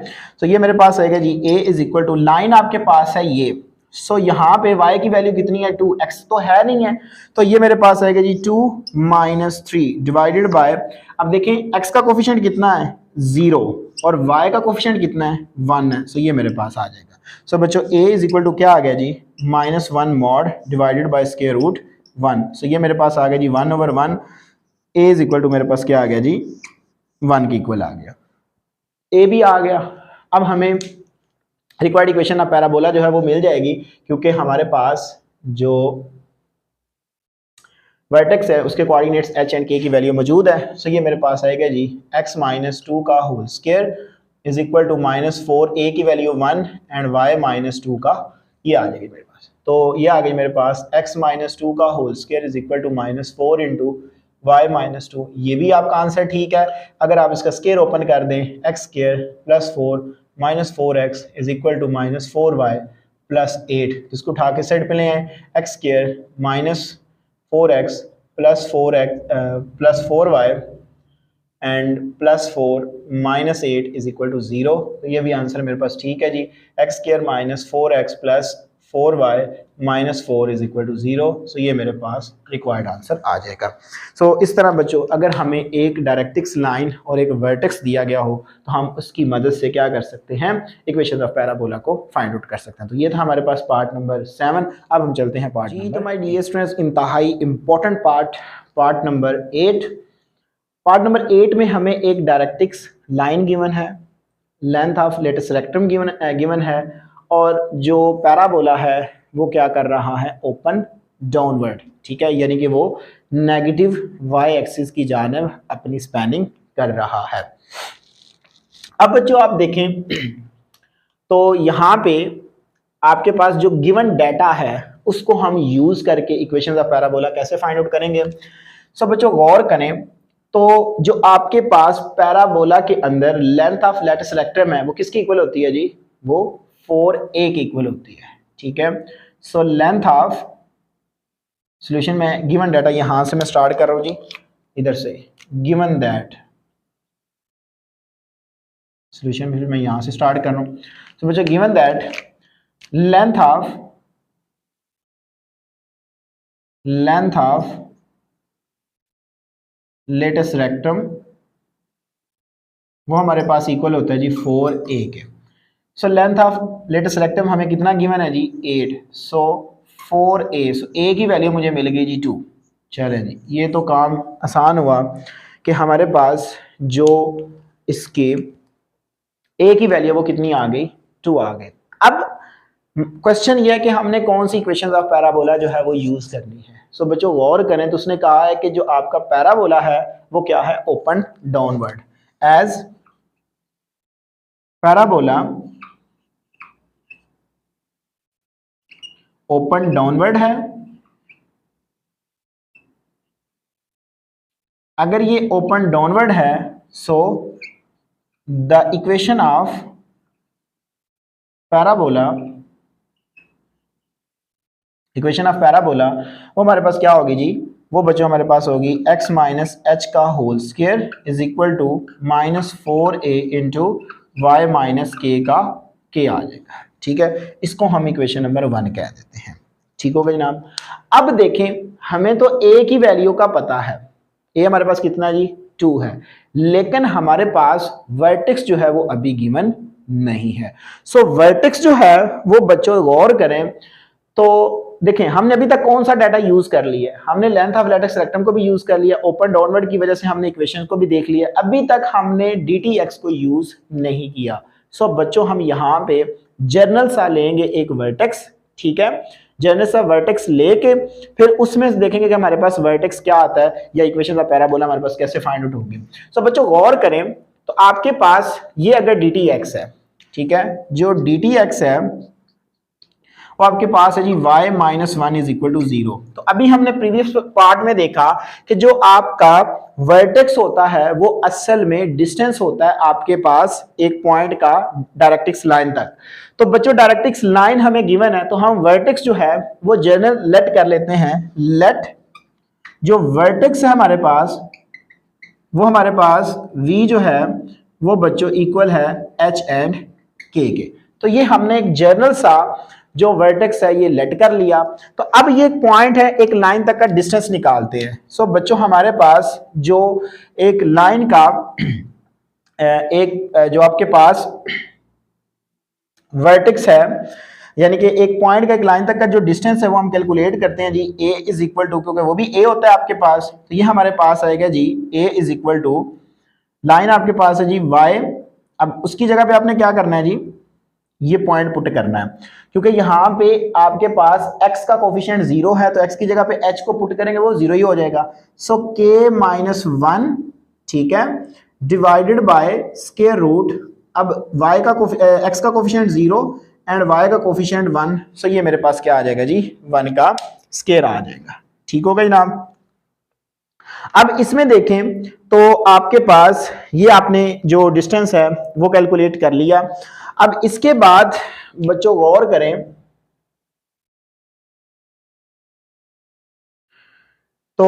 तो ये मेरे पास आएगा जी a is equal to, line आपके पास है ये, सो यहाँ पे y की वैल्यू कितनी है, 2, x तो है नहीं है, तो ये मेरे पास आएगा जी 2 - 3 डिवाइडेड बाय, अब देखें x का कोफिशिएंट कितना है, 0, और y का कोफिशिएंट कितना है, 1 है। सो ये मेरे पास आ जाएगा। सो बच्चों a इज इक्वल टू क्या आ गया जी, -1 mod divided by square root 1। So ये मेरे पास आ गया जी 1/1, a इज इक्वल टू मेरे पास क्या आ गया जी, 1 के इक्वल आ गया, a भी आ गया। अब हमें रिक्वायर्ड इक्वेशन ऑफ पैराबोला जो है वो मिल जाएगी, क्योंकि हमारे पास जो वर्टेक्स है उसके कोऑर्डिनेट्स h एंड k की वैल्यू मौजूद है। सो ये मेरे पास आएगा जी x - 2 का whole square is equal to -4a की वैल्यू 1 एंड y - 2 का, ये आ जाएगी मेरे पास। तो ये आ गई मेरे पास x - 2 का whole square is equal to -4 into y - 2। ये भी आपका आंसर ठीक है। अगर आप इसका स्क्वायर ओपन कर दें, x² + 4 -4x is equal to -4y + 8, इसको उठा के साइड पे ले आए, x² - 4x + 4y and +4 - 8 is equal to 0। तो ये भी आंसर मेरे पास ठीक है जी, x² - 4x + 4y minus 4 is equal to 0। So ये मेरे पास रिक्वायर्ड आंसर आ जाएगा। सो इस तरह बच्चों अगर हमें एक डायरेक्ट्रिक्स लाइन और एक वर्टेक्स दिया गया हो तो हम उसकी मदद से क्या कर सकते हैं, इक्वेशन ऑफ पैराबोला को फाइंड आउट कर सकते हैं। तो ये था हमारे पास पार्ट नंबर 7। अब हम चलते हैं पार्ट जी। तो माय डियर स्टूडेंट्स, इंतहाई important part number 8। Part number 8 में हमें एक डायरेक्ट्रिक्स लाइन गिवन है, length of latus rectum given है, और जो पैराबोला है वो क्या कर रहा है, ओपन डाउनवर्ड, ठीक है, यानी कि वो नेगेटिव वाई एक्सिस की जानिब अपनी स्पैनिंग कर रहा है। अब बच्चों आप देखें तो यहाँ पे आपके पास जो गिवन डाटा है उसको हम यूज करके इक्वेशन ऑफ पैराबोला कैसे फाइंड आउट करेंगे। सो बच्चों गौर करें तो जो आपके पास पैराबोला के अंदर लेंथ ऑफ लेटेस्ट रेक्टम है वो किसकी इक्वल होती है जी, वो 4a की इक्वल होती है, ठीक है। सो लेंथ ऑफ सॉल्यूशन में गिवन डाटा यहां से मैं स्टार्ट कर रहा हूं जी, इधर से गिवन दैट सॉल्यूशन फिर मैं यहां से स्टार्ट कर रहा हूं। तो बच्चों given that length of latus rectum वो हमारे पास इक्वल होता है जी 4a के। So length of latus rectum हमें कितना गिवन है जी, 8। सो 4a, सो a की वैल्यू मुझे मिल गई जी 2। चलें जी, ये तो काम आसान हुआ कि हमारे पास जो इसके a की वैल्यू वो कितनी आ गई, 2 आ गई। अब क्वेश्चन ये है कि हमने कौन सी इक्वेशन ऑफ पैराबोला जो है वो यूज करनी है। सो बच्चों गौर करें तो उसने कहा है कि जो आपका पैराबोला है वो क्या है, open downward. As parabola open downward है, अगर ये ओपन डाउनवर्ड है so the equation of parabola वो हमारे पास क्या होगी जी, वो बच्चों हमारे पास होगी x माइनस एच का whole square is equal to minus 4a into y minus k का k आ जाएगा, ठीक है। इसको हम इक्वेशन नंबर 1 कह देते हैं, ठीक हो गई जनाब। अब देखें हमें तो a की वैल्यू का पता है, a हमारे पास कितना जी, 2 है, लेकिन हमारे पास वर्टेक्स जो है वो अभी गिवन नहीं है। सो वर्टेक्स जो है वो बच्चों गौर करें तो देखें हमने अभी तक कौन सा डाटा यूज कर लिया है, हमने लेंथ ऑफ लेटेस्ट रेक्टम को भी यूज कर लिया, ओपन डाउनवर्ड की वजह से हमने इक्वेशन को भी देख लिया, अभी तक हमने dtx को यूज नहीं किया। सो बच्चों हम यहाँ पे जर्नल सा लेंगे एक वर्टेक्स, ठीक है, जर्नल सा वर्टेक्स लेके फिर उसमें देखेंगे कि हमारे पास वर्टेक्स क्या आता है या इक्वेशन ऑफ पैराबोला हमारे पास कैसे फाइंड आउट होगी। सो बच्चों गौर करें तो आपके पास ये अगर dtx है, ठीक है, जो dtx है वो आपके पास है जी y minus 1 is equal to 0। तो अभी हमने प्रीवियस पार्ट में देखा कि जो आपका वर्टेक्स होता है वो असल में डिस्टेंस होता है आपके पास एक पॉइंट का डायरेक्ट्रिक्स लाइन तक। तो बच्चों डायरेक्ट्रिक्स लाइन हमें गिवन है तो हम वर्टेक्स जो है वो जनरल लेट कर लेते हैं, लेट जो वर्टेक्स है हमारे पास वो हमारे पास v जो है वो बच्चों इक्वल है h एंड k के। तो ये हमने एक जर्नल सा जो वर्टेक्स है ये लेट कर लिया। तो अब ये एक पॉइंट है, एक लाइन तक का डिस्टेंस निकालते हैं। सो बच्चों हमारे पास जो एक लाइन का एक जो आपके पास वर्टेक्स है यानी कि एक पॉइंट का एक लाइन तक का जो डिस्टेंस है वो हम कैलकुलेट करते हैं जी a इज इक्वल टू, क्योंकि वो भी a होता है आपके पास, तो ये हमारे पास आएगा जी a is equal to line आपके पास है जी y। अब उसकी जगह पे आपने क्या करना है जी, ये पॉइंट पुट करना है, क्योंकि यहाँ पे आपके पास x का कोफिशिएंट 0 है तो x की जगह पे h को पुट करेंगे वो 0 ही हो जाएगा। सो k माइनस 1, ठीक है, डिवाइडेड बाय स्क्वायर रूट, अब y का x का कोफिशिएंट 0 एंड y का कोफिशिएंट 1, सो ये मेरे पास क्या आ जाएगा जी 1 का स्क्वायर आ जाएगा, ठीक हो गया जनाब। अब इसमें देखें तो आपके पास ये आपने जो डिस्टेंस है वो कैलकुलेट कर लिया। अब इसके बाद बच्चों गौर करें तो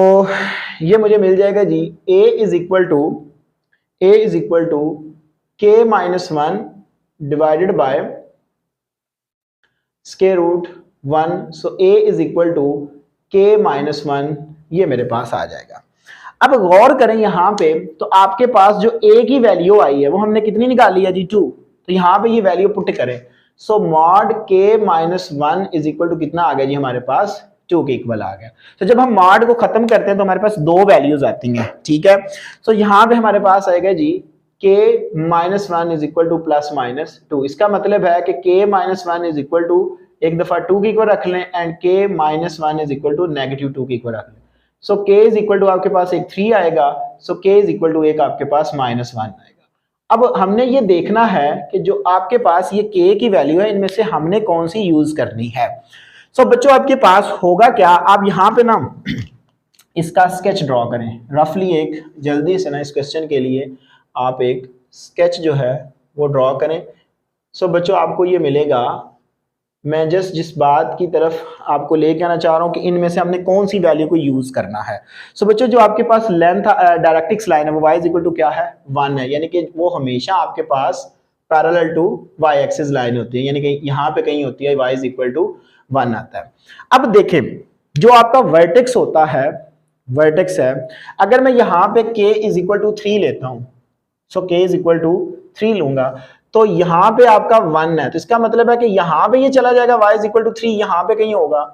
ये मुझे मिल जाएगा जी a is equal to k minus 1 divided by square root 1, so a is equal to k minus 1, ये मेरे पास आ जाएगा। अब गौर करें यहाँ पे, तो आपके पास जो a की वैल्यू आई है वो हमने कितनी निकाली है जी 2, तो यहाँ पे ये वैल्यू पुट करें, so mod k minus 1 is equal to कितना आ गया जी हमारे पास 2 के इक्वल आ गया। तो जब हम मॉड को खत्म करते हैं तो हमारे पास दो वैल्यूज आती हैं, ठीक है। सो यहाँ पे हमारे पास आएगा जी k minus 1 is equal to plus minus 2, इसका मतलब है कि k minus 1 is equal to एक दफा 2 के इक्वल रख लें and k minus 1 is equal to negative 2 के इक्वल रख लें। So k is equal to आपके पास एक 3 आएगा, so k is equal to एक आपके पास माइनस 1 आएगा। अब हमने ये देखना है कि जो आपके पास ये k की वैल्यू है इनमें से हमने कौन सी यूज करनी है। सो बच्चों आपके पास होगा क्या, आप यहाँ पे ना इसका स्केच ड्रॉ करें रफली, एक जल्दी से ना इस क्वेश्चन के लिए आप एक स्केच जो है वो ड्रॉ करें। सो बच्चों आपको ये मिलेगा, मैं जस्ट जिस बात की तरफ आपको लेके आना चाह रहा हूँ कि इनमें से हमने कौन सी वैल्यू को यूज करना है। सो बच्चों जो आपके पास लेंथ डायरेक्ट्रिक्स लाइन है वो y इज इक्वल टू क्या है 1 है, यानी कि वो हमेशा आपके पास parallel to y axis line होती है, यानी कि यहाँ पे कहीं होती है y इज इक्वल टू 1 आता है। अब देखें जो आपका वर्टेक्स होता है, वर्टेक्स है, अगर मैं यहाँ पे k इज इक्वल टू 3 लेता हूँ, सो k इज इक्वल टू 3 लूंगा, तो यहाँ पे आपका 1 है, तो इसका मतलब है कि यहाँ पे ये चला जाएगा y इज इक्वल टू 3, यहाँ पे कहीं होगा,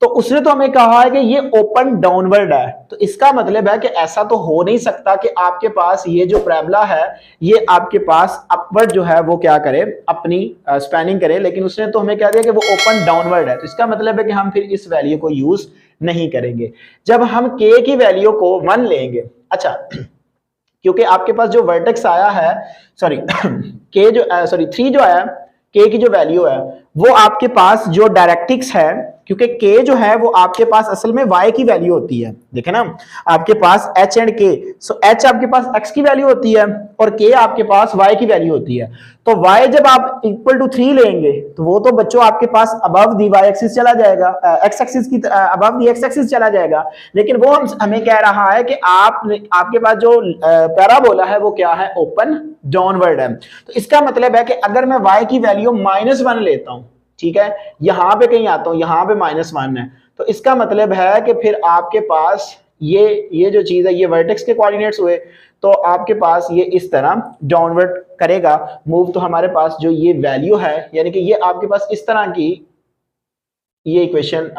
तो उसने तो हमें कहा है कि ये ओपन डाउनवर्ड है, तो इसका मतलब है कि ऐसा तो हो नहीं सकता कि आपके पास ये जो पैराबोला है ये आपके पास अपवर्ड जो है वो क्या करे, अपनी स्पैनिंग करे, लेकिन उसने तो हमें कह दिया कि वो ओपन डाउनवर्ड है, तो इसका मतलब है कि हम फिर इस वैल्यू को यूज नहीं करेंगे। जब हम k की वैल्यू को 1 लेंगे, अच्छा क्योंकि आपके पास जो वर्टेक्स आया है, सॉरी k जो सॉरी 3 जो आया, k की जो वैल्यू है वो आपके पास जो डायरेक्ट्रिक्स है, क्योंकि k जो है वो आपके पास असल में y की वैल्यू होती है, देखे ना आपके पास h and k, so h आपके पास x की वैल्यू होती है और k आपके पास y की वैल्यू होती है, तो y जब आप इक्वल टू 3 लेंगे तो वो तो बच्चों आपके पास अबव दी y एक्सिस चला जाएगा, x एक्सिस की अबव दी x एक्सिस चला जाएगा, लेकिन वो हमें कह रहा है कि आपके पास जो पैराबोला है वो क्या है, ओपन डाउनवर्ड है, तो इसका मतलब है कि अगर मैं y की वैल्यू -1 लेता हूं, ठीक है, यहां पे कहीं आता हूं, यहां पे -1 है, तो इसका मतलब है कि फिर आपके पास ये जो चीज है ये वर्टेक्स के कोऑर्डिनेट्स हुए, तो आपके पास ये इस तरह डाउनवर्ड करेगा मूव, तो हमारे पास जो ये वैल्यू है यानी कि ये आपके पास इस तरह की ये इक्वेशन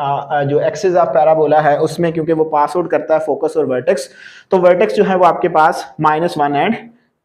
जो एक्सिस ऑफ पैराबोला है उसमें, क्योंकि वो पास आउट करता है फोकस और वर्टेक्स, तो वर्टेक्स जो है वो आपके पास -1 एंड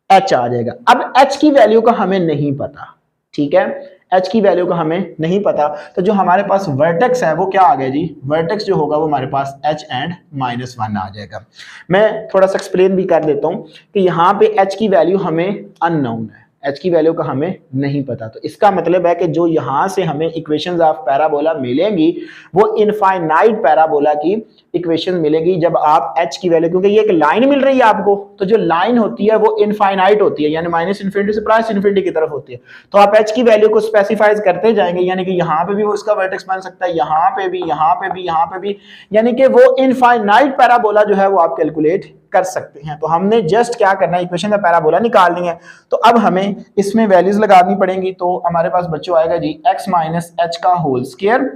h आ जाएगा। अब h की वैल्यू का हमें नहीं पता, ठीक है, h की वैल्यू का हमें नहीं पता, तो जो हमारे पास वर्टेक्स है वो क्या आ गया जी, वर्टेक्स जो होगा वो हमारे पास h एंड -1 आ जाएगा। मैं थोड़ा सा एक्सप्लेन भी कर देता हूं कि यहाँ पे h की वैल्यू हमें अननोन है, h की वैल्यू का हमें नहीं पता, तो इसका मतलब है कि जो यहाँ से हमें इक्वेशंस ऑफ पैराबोला मिलेंगी वो इनफाइनाइट पैराबोला की इक्वेशन मिलेगी जब आप h की वैल्यू, क्योंकि ये एक लाइन मिल रही है आपको, तो जो लाइन होती है वो इनफाइनाइट होती है, यानी -∞ से +∞ की तरफ होती है, तो आप h की वैल्यू को स्पेसिफाइज करते जाएंगे, यानी कि यहाँ पे भी वो इसका वर्टेक्स बन सकता है, यहाँ पे भी, यहाँ पे भी, यहाँ पे भी, यानी कि वो इनफाइनाइट पैराबोला जो है वो आप कैलकुलेट कर सकते हैं। तो हमने जस्ट क्या करना है, इक्वेशन का पैराबोला निकालनी है, तो अब हमें इसमें वैल्यूज लगानी पड़ेंगी, तो हमारे पास बच्चों आएगा जी x माइनस एच का होल स्क्वायर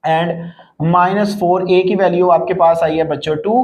एंड -4 a की वैल्यू आपके पास आई है बच्चों 2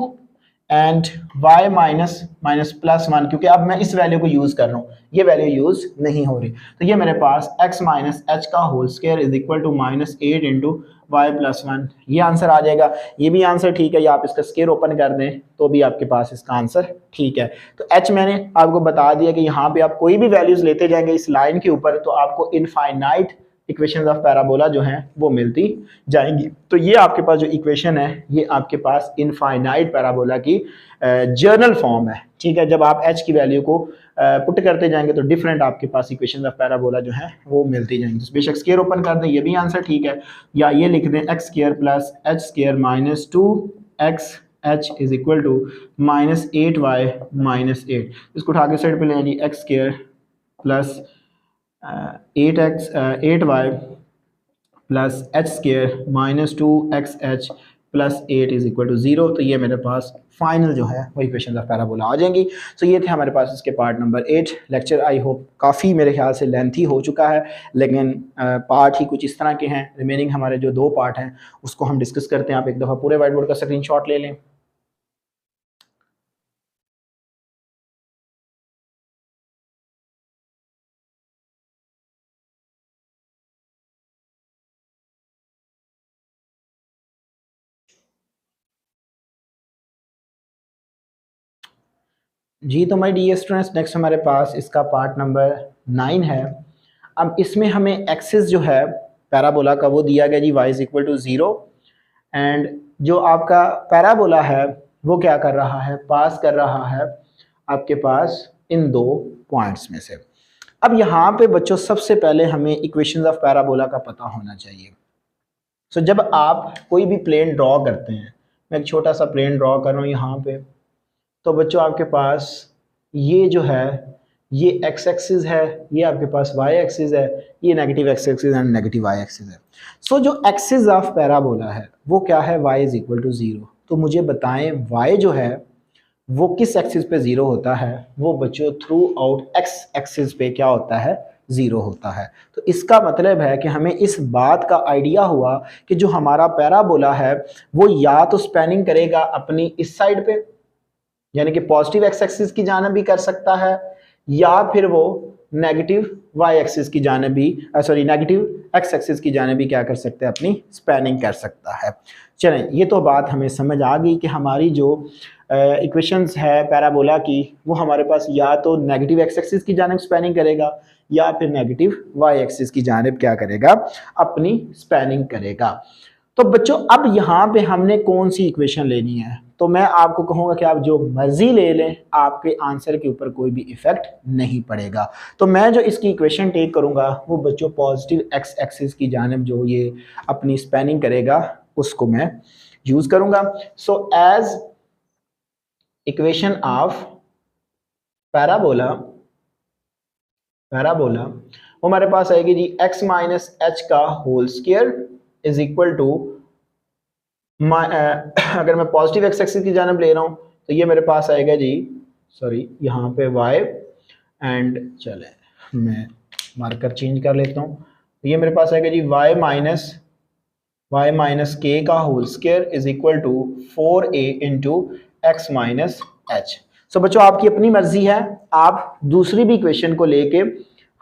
एंड y माइनस +1, क्योंकि अब मैं इस वैल्यू को यूज कर रहा हूँ, ये वैल्यू यूज नहीं हो रही, तो ये मेरे पास x माइनस एच का whole square is equal to -8 into y plus 1, ये आंसर आ जाएगा। ये भी आंसर ठीक है, या आप इसका स्क्वायर ओपन कर दें तो भी आपके पास इसका आंसर ठीक है। तो h मैंने आपको बता दिया कि यहाँ पे आप कोई भी वैल्यूज लेते जाएंगे इस लाइन के ऊपर तो आपको इनफाइनाइट इक्वेशंस ऑफ पैराबोला जो हैं वो मिलती जाएंगी। तो ये आपके पास जो इक्वेशन है ये आपके पास इनफाइनाइट पैराबोला की जर्नल फॉर्म है, ठीक है। जब आप h की वैल्यू को पुट करते जाएंगे तो डिफरेंट आपके पास इक्वेशंस ऑफ पैराबोला जो है वो मिलती जाएंगी। तो बेशक स्क्वायर ओपन कर दें, ये भी आंसर ठीक है, या ये लिख दें x square plus h square minus 2x h is equal to -8y -8, इसको उठा के साइड पे ले जी, x square plus 8y plus h square -2xh plus 8 is equal to 0। तो ये मेरे पास फाइनल जो है वो इक्वेशन ऑफ पैराबोला आ जाएंगी। सो ये थे हमारे पास इसके part number 8। Lecture I hope काफ़ी मेरे ख्याल से लेंथी हो चुका है, लेकिन पार्ट ही कुछ इस तरह के हैं। रिमेनिंग हमारे जो 2 पार्ट हैं उसको हम डिस्कस करते हैं। आप एक दफ़ा पूरे वाइट बोर्ड का स्क्रीनशॉट ले लें। जी तो माय डियर स्टूडेंट्स, नेक्स्ट हमारे पास इसका पार्ट नंबर 9 है। अब इसमें हमें एक्सिस जो है पैराबोला का वो दिया गया जी y is equal to 0, and जो आपका पैराबोला है वो क्या कर रहा है, पास कर रहा है आपके पास इन 2 पॉइंट्स में से। अब यहाँ पे बच्चों सबसे पहले हमें इक्वेशंस ऑफ पैराबोला का पता होना चाहिए। सो जब आप कोई भी प्लेन ड्रॉ करते हैं, मैं एक छोटा सा प्लेन ड्रॉ कर रहा हूँ यहाँ पे, तो बच्चों आपके पास ये जो है ये x एक्सिस है, ये आपके पास y एक्सिस है, ये negative x axis and negative y axis है। सो जो एक्सिस ऑफ पैराबोला है वो क्या है, y इज इक्वल टू 0। तो मुझे बताएं y जो है वो किस एक्सिस पे 0 होता है। वो बच्चों थ्रू आउट x एक्सिस पे क्या होता है, 0 होता है। तो इसका मतलब है कि हमें इस बात का आइडिया हुआ कि जो हमारा पैराबोला है वो या तो स्पैनिंग करेगा अपनी इस साइड पे, यानी कि पॉजिटिव एक्स एक्सिस की जानिब भी कर सकता है, या फिर वो नेगेटिव वाई एक्सिस की जानिब भी नेगेटिव एक्स एक्सिस की जानिब भी क्या कर सकते हैं, अपनी स्पैनिंग कर सकता है। चलें, ये तो बात हमें समझ आ गई कि हमारी जो इक्वेशंस है पैराबोला की वो हमारे पास या तो नेगेटिव एक्स एक्सिस की जानिब स्पैनिंग करेगा या फिर नेगेटिव वाई एक्सिस की जानिब क्या करेगा, अपनी स्पैनिंग करेगा। तो बच्चों अब यहाँ पे हमने कौन सी इक्वेशन लेनी है, तो मैं आपको कहूँगा कि आप जो मर्जी ले लें, आपके आंसर के ऊपर कोई भी इफेक्ट नहीं पड़ेगा। तो मैं जो इसकी इक्वेशन टेक करूँगा वो बच्चों पॉजिटिव एक्स एक्सिस की जानिब जो ये अपनी स्पैनिंग करेगा उसको मैं यूज़ करूँगा। So as equation of parabola वो हमारे पास आएगी जी x माइनस एच का whole square is equal to, अगर मैं पॉजिटिव एक्स एक्सिस की जानिब ले रहा हूँ तो ये मेरे पास आएगा जी, यहाँ पे y, एंड चले मैं मार्कर चेंज कर लेता हूँ। तो ये मेरे पास आएगा जी y माइनस के का whole square is equal to 4a into x minus h. So बच्चों आपकी अपनी मर्जी है, आप दूसरी भी इक्वेशन को लेके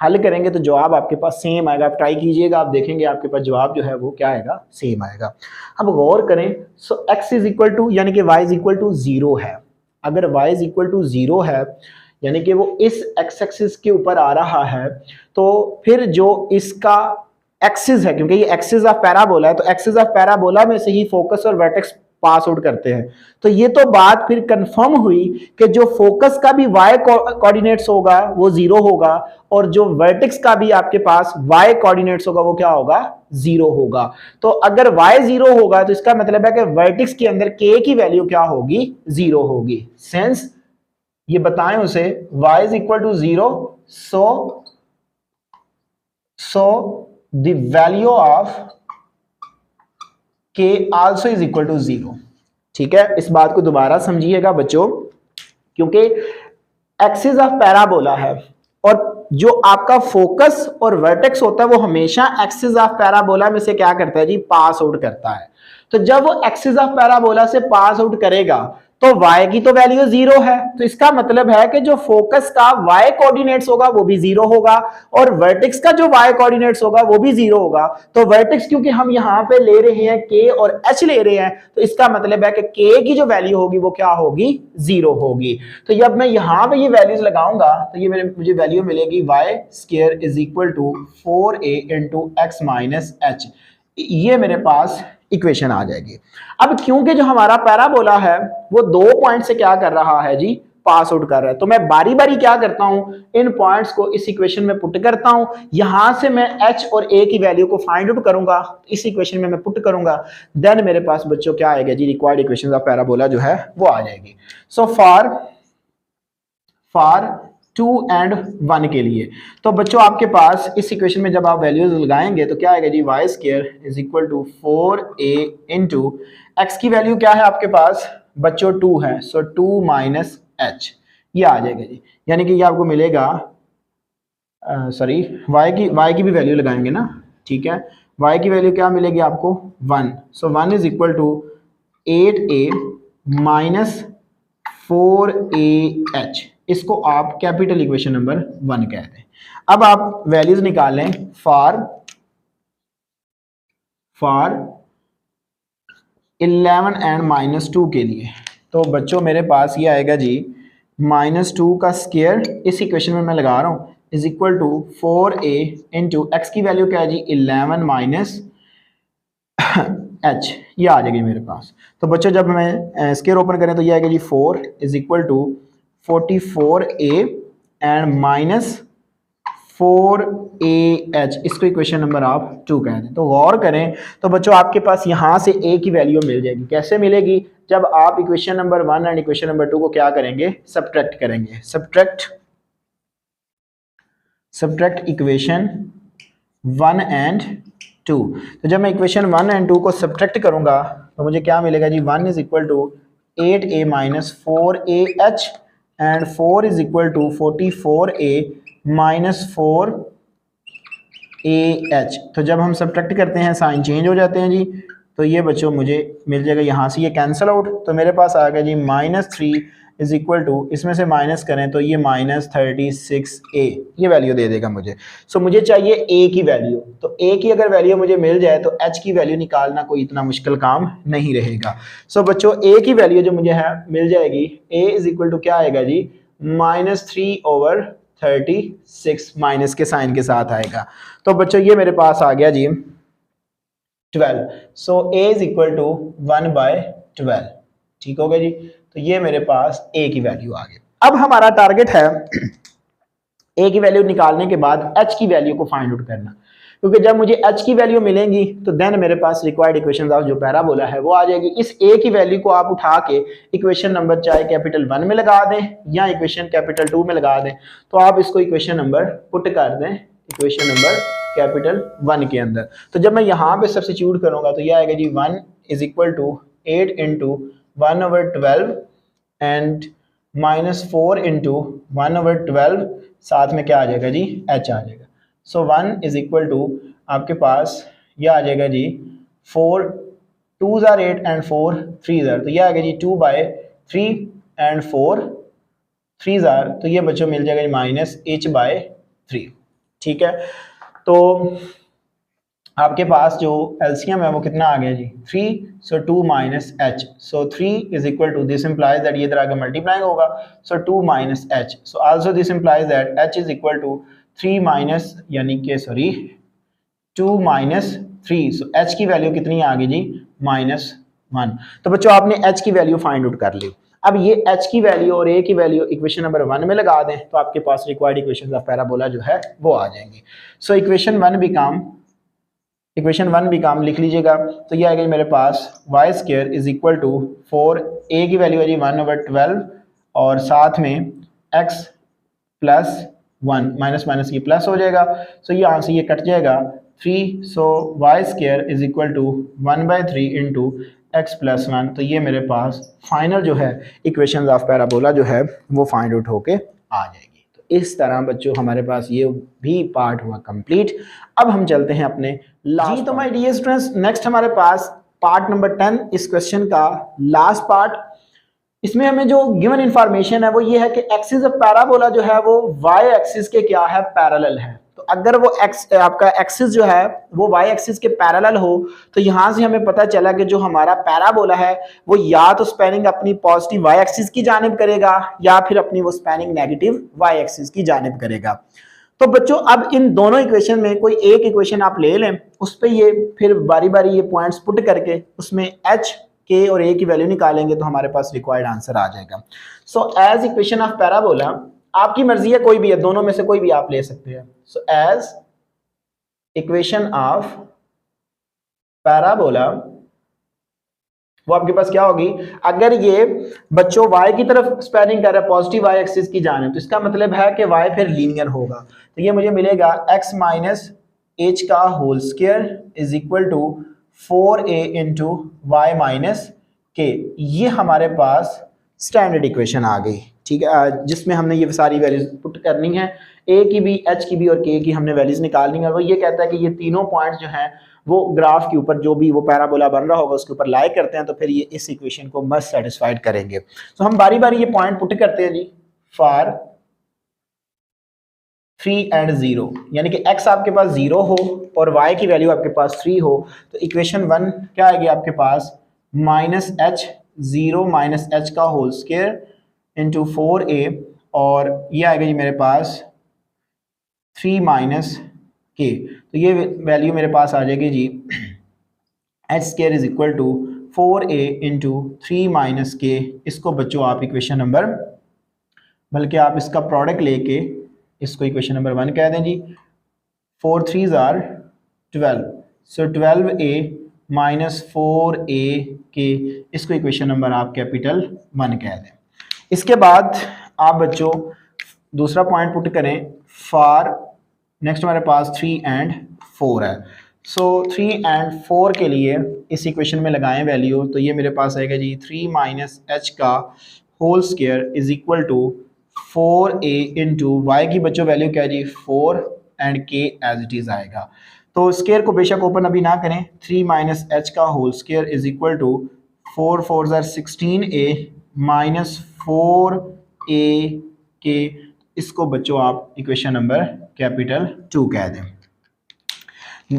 हल करेंगे तो जवाब आपके पास सेम आएगा। आप ट्राई कीजिएगा, आप देखेंगे आपके पास जवाब जो है वो क्या आएगा, सेम आएगा। अब गौर करें, सो x इज इक्वल टू यानी कि y इज इक्वल टू 0 है। अगर y इज इक्वल टू 0 है यानी कि वो इस x एक्सिस के ऊपर आ रहा है, तो फिर जो इसका एक्सिस है, क्योंकि ये एक्सिस ऑफ पैराबोला है, तो एक्सिस ऑफ पैराबोला में से ही फोकस और वर्टेक्स पास आउट करते हैं। तो ये तो बात फिर कंफर्म हुई कि जो फोकस का भी y कोऑर्डिनेट्स होगा वो 0 होगा, और जो वर्टेक्स का भी आपके पास y कोऑर्डिनेट्स होगा वो क्या होगा, 0 होगा। तो अगर y 0 होगा तो इसका मतलब है कि वर्टेक्स के अंदर k की वैल्यू क्या होगी, 0 होगी। सेंस ये बताएं उसे y is equal to 0, so the value of k also is equal to 0। ठीक है, इस बात को दोबारा समझिएगा बच्चों, क्योंकि एक्सिस ऑफ पैराबोला है और जो आपका फोकस और वर्टेक्स होता है वो हमेशा एक्सिस ऑफ पैराबोला में से क्या करता है जी, पास आउट करता है। तो जब वो एक्सिस ऑफ पैराबोला से पास आउट करेगा तो y की तो वैल्यू 0 है, तो इसका मतलब है कि जो फोकस का y कोऑर्डिनेट्स होगा वो भी 0 होगा, और वर्टेक्स का जो y कोऑर्डिनेट्स होगा वो भी 0 होगा। तो वर्टेक्स क्योंकि हम यहाँ पे ले रहे हैं k और h ले रहे हैं, तो इसका मतलब है कि k की जो वैल्यू होगी वो क्या होगी, 0 होगी। तो जब मैं यहाँ पे ये वैल्यूज लगाऊंगा तो ये मुझे वैल्यू मिलेगी y square is equal to 4a into x minus h. ये मेरे पास इक्वेशन आ जाएगी। अब क्योंकि जो हमारा पैराबोला है वो 2 पॉइंट से क्या कर रहा है जी, पास आउट कर रहा है, तो मैं बारी बारी क्या करता हूं, इन पॉइंट्स को इस इक्वेशन में पुट करता हूं। यहां से मैं h और a की वैल्यू को फाइंड आउट करूंगा, इस इक्वेशन में मैं पुट करूंगा, देन मेरे पास बच्चों क्या आएगा जी, रिक्वायर्ड इक्वेशन ऑफ पैराबोला जो है वो आ जाएगी। सो फॉर 2 एंड 1 के लिए। तो बच्चों आपके पास इस इक्वेशन में जब आप वैल्यूज लगाएंगे तो क्या आएगा जी, y square is equal to 4a into x की वैल्यू क्या है आपके पास बच्चों 2 है, सो 2 माइनस एच, ये आ जाएगा जी। यानी कि ये आपको मिलेगा सॉरी y की भी वैल्यू लगाएंगे ना, ठीक है। y की वैल्यू क्या मिलेगी आपको 1, so 1 is equal to 8a minus 4ah, इसको आप कैपिटल इक्वेशन नंबर 1 कहते हैं। अब आप वैल्यूज निकालें फॉर 11 एंड -2 के लिए। तो बच्चों मेरे पास ये आएगा जी -2 का स्क्वायर, इस इक्वेशन में मैं लगा रहा हूँ, is equal to 4a into x की वैल्यू क्या है जी 11 माइनस एच, ये आ जाएगी मेरे पास। तो बच्चों जब मैं स्क्वायर ओपन करें तो ये आएगा जी 4 is equal to 44a and minus 4ah, इसको इक्वेशन नंबर आप 2 कह दें। तो गौर करें तो बच्चों आपके पास यहाँ से a की वैल्यू मिल जाएगी। कैसे मिलेगी, जब आप equation number 1 and equation number 2 को क्या करेंगे, सब्ट्रैक्ट करेंगे। Subtract equation 1 and 2। तो जब मैं इक्वेशन 1 एंड 2 को सब्ट्रैक्ट करूंगा तो मुझे क्या मिलेगा जी, 1 is equal to 8a minus 4ah and 4 is equal to 44a minus 4ah। तो जब हम सब्ट्रैक्ट करते हैं साइन चेंज हो जाते हैं जी। तो ये बच्चों मुझे मिल जाएगा, यहाँ से ये कैंसिल आउट, तो मेरे पास आ गया जी -3 इज इक्वल टू, इसमें से माइनस करें तो ये -36a, ये वैल्यू दे देगा मुझे। सो मुझे चाहिए a की वैल्यू, तो a की अगर वैल्यू मुझे मिल जाए तो h की वैल्यू निकालना कोई इतना मुश्किल काम नहीं रहेगा। सो बच्चों a की वैल्यू जो मुझे है मिल जाएगी, a इज इक्वल टू क्या आएगा जी -3/36, माइनस के साइन के साथ आएगा। तो बच्चों ये मेरे पास आ गया जी 12, सो a इज इक्वल टू 1/12, ठीक हो गया जी। तो ये मेरे पास a की वैल्यू आ गई। अब हमारा टारगेट है a की वैल्यू निकालने के बाद h की वैल्यू को फाइंड आउट करना, क्योंकि जब मुझे h की वैल्यू मिलेंगी तो देन मेरे पास रिक्वायर्ड इक्वेशन ऑफ जो पैराबोला है वो आ जाएगी। इस a की वैल्यू को आप उठा के इक्वेशन नंबर चाहे कैपिटल 1 में लगा दें या इक्वेशन कैपिटल 2 में लगा दें, तो आप इसको इक्वेशन नंबर पुट कर दें इक्वेशन नंबर कैपिटल 1 के अंदर। तो जब मैं यहाँ पे सब्स्टिट्यूट करूंगा तो ये आएगा जी 1 is equal to 8 into 1/12 and -4 into 1/12, साथ में क्या आ जाएगा जी h आ जाएगा। सो 1 इज इक्वल टू आपके पास ये आ जाएगा जी 4 2s are 8 and 4 3s are, तो ये आ गया जी 2/3 एंड 4 3s are, तो ये बच्चों मिल जाएगा -h/3, ठीक है। तो आपके पास जो एलसीएम है वो कितना आ गया जी 3, so 2 minus h, so 3 is equal to, this implies that ये इधर आगे मल्टीप्लाइंग होगा, so 2 minus h, so also this implies that h is equal to 3 minus यानी कि सॉरी 2 माइनस 3, सो एच की वैल्यू कितनी आ गई जी -1। तो बच्चों आपने एच की वैल्यू फाइंड आउट कर ली। अब ये एच की वैल्यू और ए की वैल्यू इक्वेशन नंबर 1 में लगा दें तो आपके पास रिक्वायर्ड इक्वेशन ऑफ पैराबोला जो है वो आ जाएंगी। सो इक्वेशन 1 भी काम लिख लीजिएगा, तो ये आएगा मेरे पास y square is equal to 4, a की वैल्यू है जी 1/12 और साथ में एक्स प्लस 1, माइनस माइनस ये प्लस हो जाएगा, सो ये यहाँ से ये कट जाएगा 3, so y square is equal to 1/3 into x plus 1। तो ये मेरे पास फाइनल जो है इक्वेशन ऑफ पैराबोला जो है वो फाइंड आउट होके आ जाएगी। इस तरह बच्चों हमारे पास ये भी पार्ट हुआ कंप्लीट। अब हम चलते हैं अपने लास्ट। तो माय डियर स्टूडेंट्स, नेक्स्ट हमारे पास पार्ट नंबर 10, इस क्वेश्चन का लास्ट पार्ट। इसमें हमें जो गिवन इंफॉर्मेशन है वो ये है कि एक्सिस ऑफ पैराबोला जो है वो वाई एक्सिस के क्या है, पैरेलल है। तो अगर वो आपका एक्सिस जो है वो वाई एक्सिस के पैरेलल हो तो यहां से हमें पता चला कि जो हमारा पैराबोला है वो या तो स्पैनिंग अपनी पॉजिटिव वाई एक्सिस की जानिब करेगा या फिर अपनी वो स्पैनिंग नेगेटिव वाई एक्सिस की जानिब करेगा। तो बच्चों अब इन दोनों इक्वेशन में कोई एक इक्वेशन आप ले लें, उस पर ये फिर बारी बारी ये पॉइंट्स पुट करके उसमें एच के और ए की वैल्यू निकालेंगे तो हमारे पास रिक्वायर्ड आंसर आ जाएगा। So as equation of parabola, आपकी मर्जी है कोई भी है, दोनों में से कोई भी आप ले सकते हैं। So as equation of parabola वो आपके पास क्या होगी, अगर ये बच्चों y की तरफ स्पेयरिंग कर रहा है, पॉजिटिव y एक्सिस की जाने, तो इसका मतलब है कि y फिर लीनियर होगा। तो ये मुझे मिलेगा x माइनस एच का whole square is equal to 4a into y minus k. ये हमारे पास स्टैंडर्ड इक्वेशन आ गई, ठीक है, जिसमें हमने ये सारी वैल्यूज पुट करनी है, a की भी, h की भी और k की हमने वैल्यूज निकालनी है। और वो ये कहता है कि ये तीनों पॉइंट्स जो हैं वो ग्राफ के ऊपर जो भी वो पैराबोला बन रहा होगा उसके ऊपर लाई करते हैं, तो फिर ये इस इक्वेशन को मस्ट सेटिस्फाइड करेंगे। तो हम बारी बारी ये पॉइंट पुट करते हैं जी। फॉर 3 एंड 0, यानी कि x आपके पास 0 हो और y की वैल्यू आपके पास 3 हो, तो इक्वेशन 1 क्या आएगी आपके पास, माइनस एच, 0 माइनस एच का होल स्क्वायर इंटू 4a, और ये आएगा जी मेरे पास 3 माइनस के। तो ये वैल्यू मेरे पास आ जाएगी जी h square is equal to 4a into 3 minus k. इसको बच्चों आप इक्वेशन नंबर, बल्कि आप इसका प्रोडक्ट लेके इसको इक्वेशन नंबर 1 कह दें जी। 4 3s are 12, so 12a minus 4a k, इसको इक्वेशन नंबर आप कैपिटल 1 कह दें। इसके बाद आप बच्चों दूसरा पॉइंट पुट करें, फॉर नेक्स्ट हमारे पास 3 एंड 4 है। सो 3 एंड 4 के लिए इस इक्वेशन में लगाएं वैल्यू, तो ये मेरे पास आएगा जी 3 माइनस एच का whole square is equal to 4a into y की बच्चों वैल्यू क्या है जी 4 and k as it is आएगा। तो स्क्वायर को बेशक ओपन अभी ना करें, 3 माइनस एच का whole square is equal to 4 4 16a minus 4a k, इसको बच्चों आप इक्वेशन नंबर कैपिटल 2 कह दें।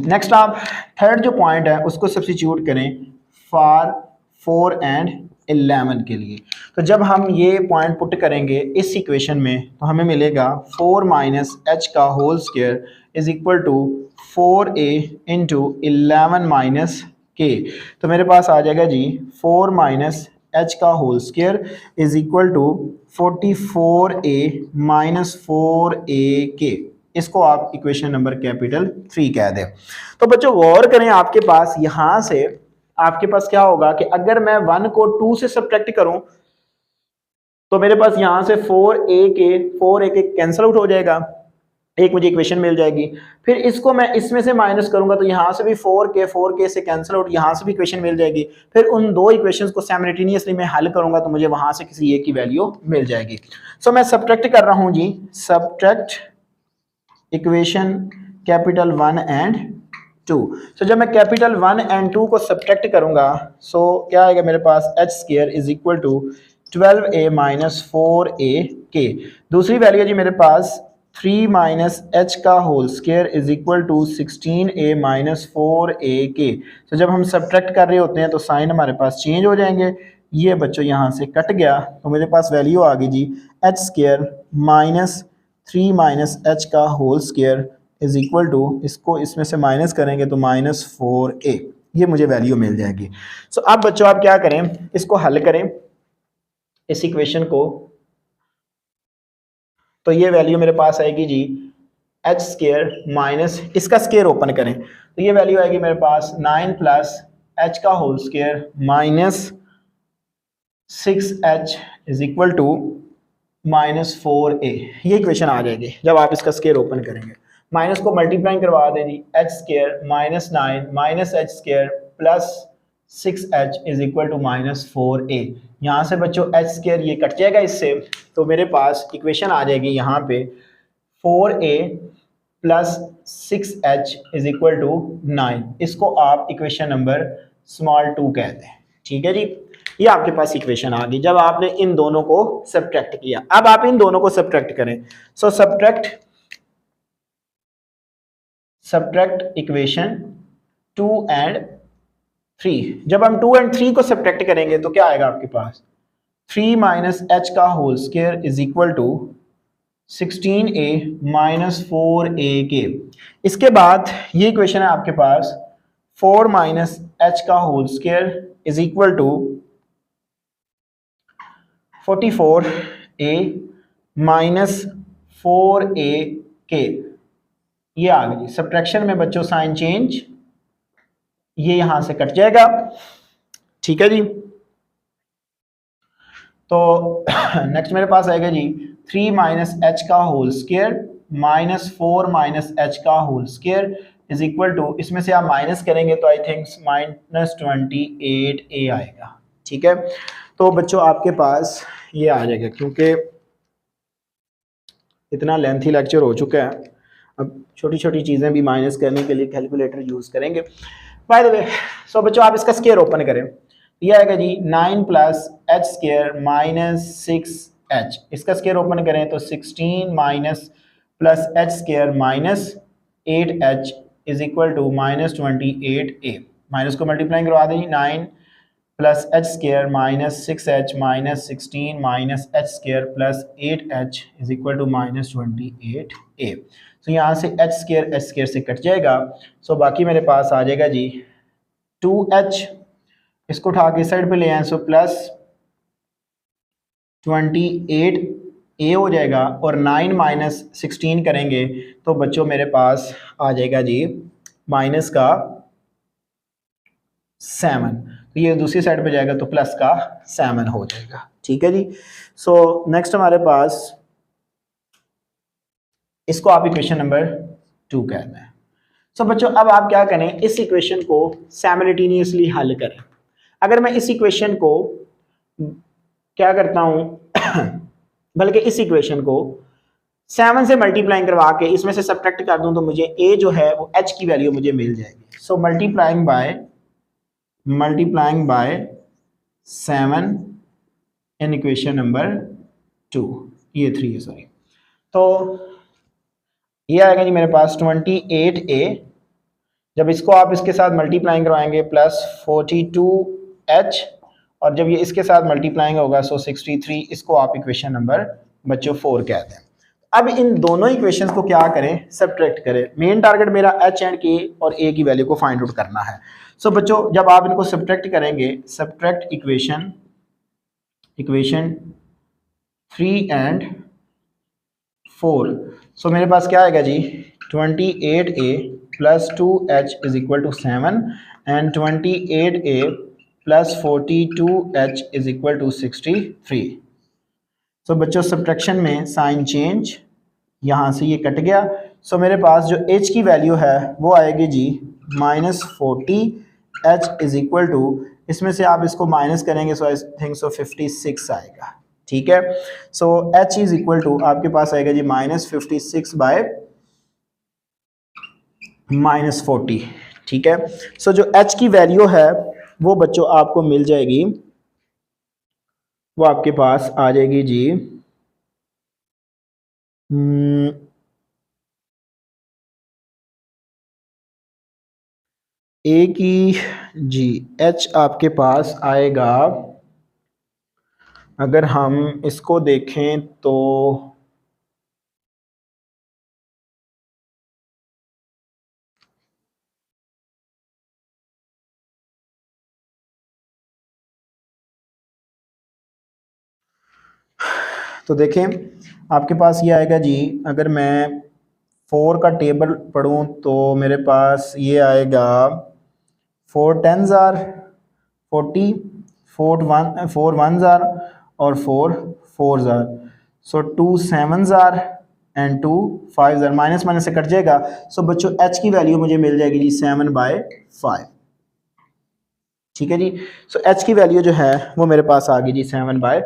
नेक्स्ट आप थर्ड जो पॉइंट है उसको सब्स्टिट्यूट करें फॉर 4 एंड 11 के लिए। तो जब हम ये पॉइंट पुट करेंगे इस इक्वेशन में, तो हमें मिलेगा 4 माइनस एच का whole square is equal to 4a into 11 minus k. तो मेरे पास आ जाएगा जी 4 माइनस एच का whole square is equal to 44a minus 4a k. इसको आप इक्वेशन नंबर कैपिटल 3 कह दें। तो बच्चों गौर करें, आपके पास यहां से आपके पास क्या होगा कि अगर मैं 1 को 2 से सब्ट्रैक्ट करूं, तो मेरे पास यहां से 4a के कैंसिल आउट हो जाएगा, एक मुझे इक्वेशन मिल जाएगी। फिर इसको मैं इसमें से माइनस करूंगा तो यहां से भी 4k से कैंसिल आउट, यहां से भी इक्वेशन मिल जाएगी। फिर उन दो इक्वेशंस को साइमल्टेनियसली मैं हल करूंगा तो मुझे वहां से किसी एक की वैल्यू मिल जाएगी। सो मैं सब्ट्रैक्ट कर रहा हूं जी, सब्ट्रैक्ट इक्वेशन कैपिटल 1 एंड 2। सो जब मैं कैपिटल 1 एंड 2 को सब्ट्रैक्ट करूंगा, सो क्या आएगा मेरे पास h square is equal to 12a minus 4a k. दूसरी वैल्यू है जी मेरे पास 3 माइनस एच का whole square is equal to 16a minus 4a k. तो जब हम सब्ट्रैक्ट कर रहे होते हैं तो साइन हमारे पास चेंज हो जाएंगे। ये बच्चों यहाँ से कट गया तो मेरे पास वैल्यू आ गई जी h square minus 3 minus h का whole square is equal to, इसको इसमें से माइनस करेंगे तो माइनस 4a, ये मुझे वैल्यू मिल जाएगी। सो अब बच्चों आप क्या करें, इसको हल करें इस इक्वेशन को, तो ये वैल्यू मेरे पास आएगी जी एच स्क्वायर माइनस, इसका स्क्वायर ओपन करें तो ये वैल्यू आएगी मेरे पास 9 प्लस एच का whole square minus 6h is equal to minus 4a, ये इक्वेशन आ जाएगी जब आप इसका स्क्वायर ओपन करेंगे। माइनस को मल्टीप्लाई करवा दें जी, h square minus 9 minus h square plus 6h is equal to minus 4a। यहाँ से बच्चों एच स्क्वायर ये कट जाएगा इससे, तो मेरे पास इक्वेशन आ जाएगी यहाँ पे 4a plus 6h is equal to 9। इसको आप इक्वेशन नंबर स्मॉल 2 कहते हैं, ठीक है जी। ये आपके पास इक्वेशन आ गई जब आपने इन दोनों को सब्ट्रैक्ट किया। अब आप इन दोनों को सब्ट्रैक्ट करें, सो सब्ट्रैक्ट इक्वेशन 2 एंड 3। जब हम 2 एंड 3 को सब्ट्रैक्ट करेंगे तो क्या आएगा आपके पास 3 माइनस एच का whole square is equal to 16a minus 4a k. इसके बाद ये इक्वेशन है आपके पास 4 माइनस एच का whole square is equal to 44a minus 4a k. ये आ गई सब्ट्रैक्शन में बच्चों साइन चेंज, ये यहां से कट जाएगा, ठीक है जी। तो नेक्स्ट मेरे पास आएगा जी 3 माइनस एच का whole square minus 4 minus h का whole square is equal to, इसमें से आप माइनस करेंगे तो आई थिंक -28a आएगा। ठीक है, तो बच्चों आपके पास ये आ जाएगा, क्योंकि इतना लेंथी लेक्चर हो चुका है, अब छोटी छोटी चीज़ें भी माइनस करने के लिए कैलकुलेटर यूज़ करेंगे। बाय द वे, सो बच्चों आप इसका स्क्वायर ओपन करें, ये आएगा जी 9 plus h square minus 6h। इसका स्क्वायर ओपन करें तो 16 minus plus h square minus 8h is equal to -28a। Minus को मल्टीप्लाई करवा दें, 9 plus h square minus 6h minus 16 minus h square plus 8h is equal to -28a। तो यहाँ से H square से cut जाएगा। सो बाकी मेरे पास आ जाएगा जी 2h, इसको उठा के साइड पे ले आए, सो प्लस 28a हो जाएगा, और 9 माइनस 16 करेंगे तो बच्चों मेरे पास आ जाएगा जी माइनस का 7, तो ये दूसरी साइड पे जाएगा तो प्लस का 7 हो जाएगा। ठीक है जी। सो नेक्स्ट हमारे पास, इसको आप इक्वेशन नंबर 2 कहते हैं। सो बच्चों अब आप क्या करें, इस इक्वेशन को साइमल्टेनियसली हल करें। अगर मैं इस इक्वेशन को क्या करता हूं बल्कि इस इक्वेशन को 7 से मल्टीप्लाइंग करवा के इसमें से सब्ट्रैक्ट कर दूं तो मुझे a जो है वो h की वैल्यू मुझे मिल जाएगी। So multiplying by 7 in equation number 2, ये 3 है सॉरी, तो ये आएगा जी मेरे पास 28a। जब इसको आप इसके साथ मल्टीप्लाइंग करवाएंगे प्लस 42h, और जब ये इसके साथ मल्टीप्लाइंग होगा सो 63। इसको आप इक्वेशन नंबर बच्चों 4 कहते हैं। अब इन दोनों इक्वेशंस को क्या करें, सब्ट्रैक्ट करें। मेन टारगेट मेरा एच एंड के और ए की वैल्यू को फाइंड आउट करना है। सो बच्चों जब आप इनको सब्ट्रैक्ट करेंगे, सब्ट्रैक्ट इक्वेशन 3 एंड 4, सो मेरे पास क्या आएगा जी 28a plus 2h is equal to 7 and 28a plus 42h is equal to 63। So बच्चों सब्ट्रैक्शन में साइन चेंज, यहाँ से ये कट गया। सो मेरे पास जो h की वैल्यू है वो आएगी जी -40h इज इक्वल टू, इसमें से आप इसको माइनस करेंगे सो आई थिंक सो 56 आएगा। ठीक है, सो h इज इक्वल टू आपके पास आएगा जी -56 बाय -40। ठीक है, सो जो h की वैल्यू है वो बच्चों आपको मिल जाएगी, वो आपके पास आ जाएगी जी ए की जी h आपके पास आएगा, अगर हम इसको देखें तो देखें आपके पास ये आएगा जी, अगर मैं 4 का टेबल पढ़ूं तो मेरे पास ये आएगा 4 10s आर 40, 4 1s आर और 4 4s are, so 2 7s are and 2 5s are, minus minus से कट जाएगा। सो बच्चों h की वैल्यू मुझे मिल जाएगी जी 7/5। ठीक है जी, सो h की वैल्यू जो है वो मेरे पास आ गई जी 7/5।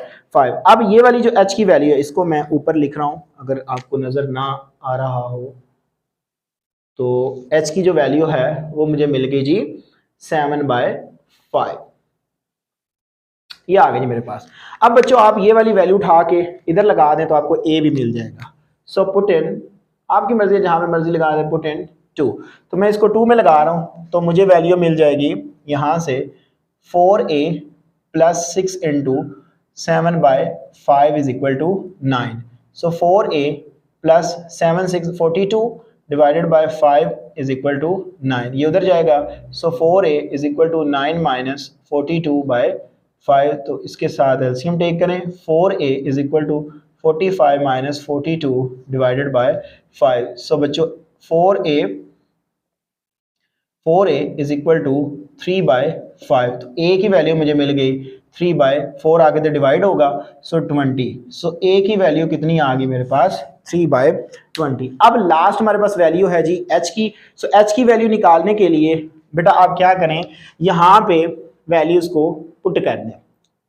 अब ये वाली जो h की वैल्यू है इसको मैं ऊपर लिख रहा हूँ, अगर आपको नज़र ना आ रहा हो तो h की जो वैल्यू है वो मुझे मिल गई जी 7/5। ये आ गई जी मेरे पास। अब बच्चों आप ये वाली वैल्यू उठा के इधर लगा दें तो आपको a भी मिल जाएगा। सो पुट इन, आपकी मर्जी है, जहां पे मर्जी लगा दें, पुट इन 2। तो मैं इसको 2 में लगा रहा हूं तो मुझे वैल्यू मिल जाएगी यहां से 4a plus 6 into 7/5 is equal to 9। So 4a plus 7 6 42 divided by 5 is equal to 9, ये उधर जाएगा। So 4a is equal to 9 minus 42/5, तो इसके साथ एलसीएम टेक करें, 4a is equal to 45 minus 42 divided by 5। So बच्चों 4a इज इक्वल टू 3/5 5, तो ए की वैल्यू मुझे मिल गई 3/4, आगे तो डिवाइड होगा, सो 20, सो ए की वैल्यू कितनी आ गई मेरे पास 3/20। अब लास्ट हमारे पास वैल्यू है जी एच की। सो एच की वैल्यू निकालने के लिए बेटा आप क्या करें, यहाँ पे वैल्यूज को पुट कर दें।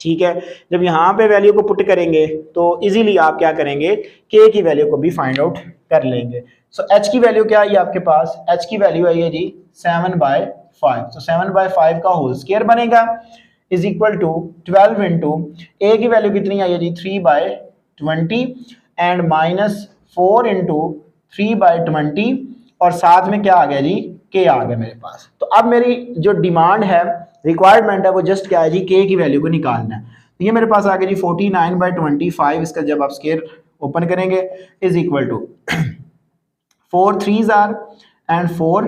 ठीक है, जब यहाँ पे वैल्यू को पुट करेंगे तो इजीली आप क्या करेंगे, के की वैल्यू को भी फाइंड आउट कर लेंगे। सो एच की वैल्यू क्या आई आपके पास, एच की वैल्यू आई है जी 7/5, तो 7/5 का होल स्क्वायर बनेगा इज इक्वल टू 12 इंटू ए की वैल्यू कितनी आई है जी 3/20 एंड -4 इंटू 3/20 और साथ में क्या आ गया जी के आ गया मेरे पास। तो अब मेरी जो डिमांड है, रिक्वायरमेंट है, वो जस्ट क्या है जी के की वैल्यू को निकालना है। तो ये मेरे पास आ गया जी 49/25, इसका जब आप स्क्वायर ओपन करेंगे is equal to 4 3s are and 4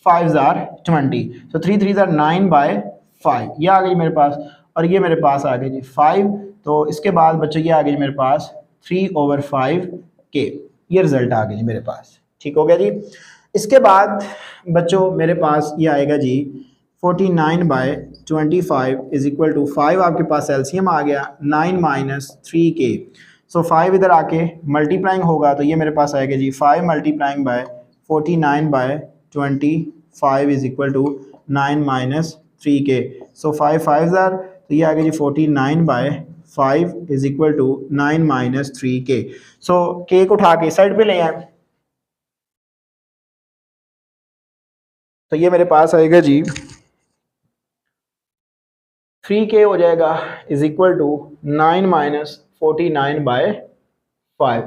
5s are 20, तो 3 3s आर 9/5, ये आ गई मेरे पास, और ये मेरे पास आ गई जी 5, तो इसके बाद बच्चों ये आ गई मेरे पास 3/5 के, ये रिजल्ट आ गया जी मेरे पास। ठीक हो गया जी। इसके बाद बच्चों मेरे पास ये आएगा जी 49/25 इज इक्वल टू 5, आपके पास एलसीएम आ गया 9 - 3k, सो 5 इधर आके मल्टीप्लाइंग होगा, तो ये मेरे पास आएगा जी 5 multiplying by 49/25 is equal to 9 - 3k, so 5 5 are, तो ये आ गया जी 49/5 is equal to 9 - 3k। So k को उठा के साइड पे ले आए, तो ये मेरे पास आएगा जी 3k हो जाएगा is equal to 9 - 49/5,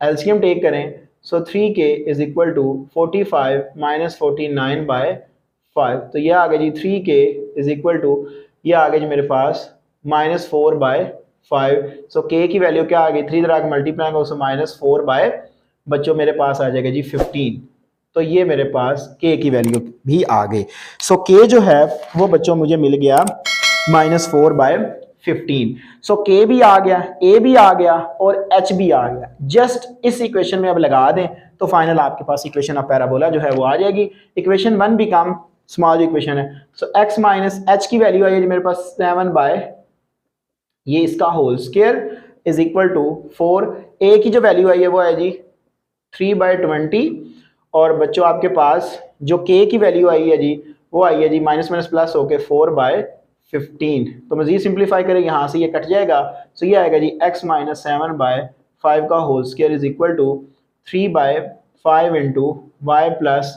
LCM take करें, so 3k is equal to 45 - 49/5, तो ये आ गया जी 3k इज इक्वल टू, ये आ गया जी मेरे पास -4/5, सो k की वैल्यू क्या आ गई, 3 इधर आके मल्टीप्लाई हो, सो -4 बाय बच्चों मेरे पास आ जाएगा जी 15, तो ये मेरे पास k की वैल्यू भी आ गई। सो k जो है वो बच्चों मुझे मिल गया -4/15, सो k भी आ गया, a भी आ गया और h भी आ गया। जस्ट इस इक्वेशन में अब लगा दें तो फाइनल आपके पास इक्वेशन ऑफ पैराबोला जो है वो आ जाएगी। इक्वेशन 1 बिकम स्मॉल इक्वेशन है, सो x माइनस h की वैल्यू आई है मेरे पास 7 ये इसका whole square is equal to 4, a की जो वैल्यू आई है वो है जी 3/20, और बच्चों आपके पास जो k की वैल्यू आई है जी वो आई है जी माइनस माइनस प्लस होके 4/15, तो मजीद सिंप्लीफाई करें यहाँ से ये कट जाएगा, सो ये आएगा जी x - 7/5 का whole square is equal to 3/5 into y plus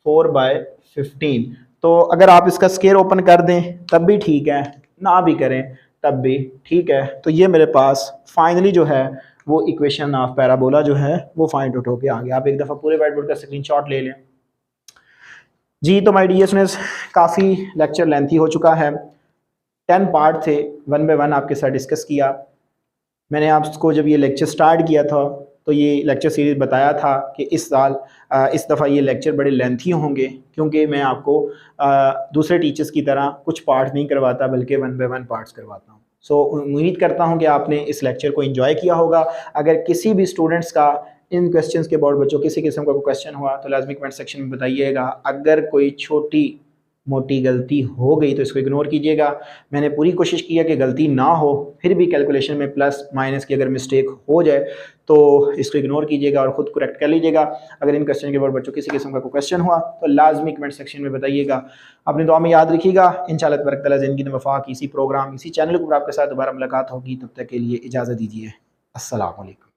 4/15। तो अगर आप इसका स्क्वायर ओपन कर दें तब भी ठीक है, ना भी करें तब भी ठीक है। तो ये मेरे पास फाइनली जो है वो इक्वेशन ऑफ पैराबोला जो है वो फाइंड आउट होके आ गया। आप एक दफ़ा पूरे व्हाइट बोर्ड का स्क्रीनशॉट ले लें जी। तो माय डियर स्टूडेंट्स, काफ़ी लेक्चर लेंथी हो चुका है, 10 पार्ट थे, 1 बाय 1 आपके साथ डिस्कस किया। मैंने आपको जब ये लेक्चर स्टार्ट किया था तो ये लेक्चर सीरीज़ बताया था कि इस साल इस दफ़ा ये लेक्चर बड़े लेंथी होंगे, क्योंकि मैं आपको दूसरे टीचर्स की तरह कुछ पार्ट नहीं करवाता बल्कि 1 बाय 1 पार्ट्स करवाता हूँ। सो उम्मीद करता हूँ कि आपने इस लेक्चर को एंजॉय किया होगा। अगर किसी भी स्टूडेंट्स का इन क्वेश्चंस के अबाउट बच्चों किसी किस्म का कोई क्वेश्चन हुआ तो लाजमी कमेंट सेक्शन में बताइएगा। अगर कोई छोटी मोटी गलती हो गई तो इसको इग्नोर कीजिएगा। मैंने पूरी कोशिश की है कि गलती ना हो, फिर भी कैलकुलेशन में प्लस माइनस की अगर मिस्टेक हो जाए तो इसको इग्नोर कीजिएगा और ख़ुद करेक्ट कर लीजिएगा। अगर इन क्वेश्चन के बाद बच्चों किसी किस्म का कोई क्वेश्चन हुआ तो लाजमी कमेंट सेक्शन में बताइएगा। अपनी दुआ में याद रखिएगा। इंशाअल्लाह तबारक तआला ज़िंदगी में वफा की इसी प्रोग्राम इसी चैनल पर आपके साथ दोबारा मुलाकात होगी। तब तक के लिए इजाज़त दीजिए। अस्सलाम वालेकुम।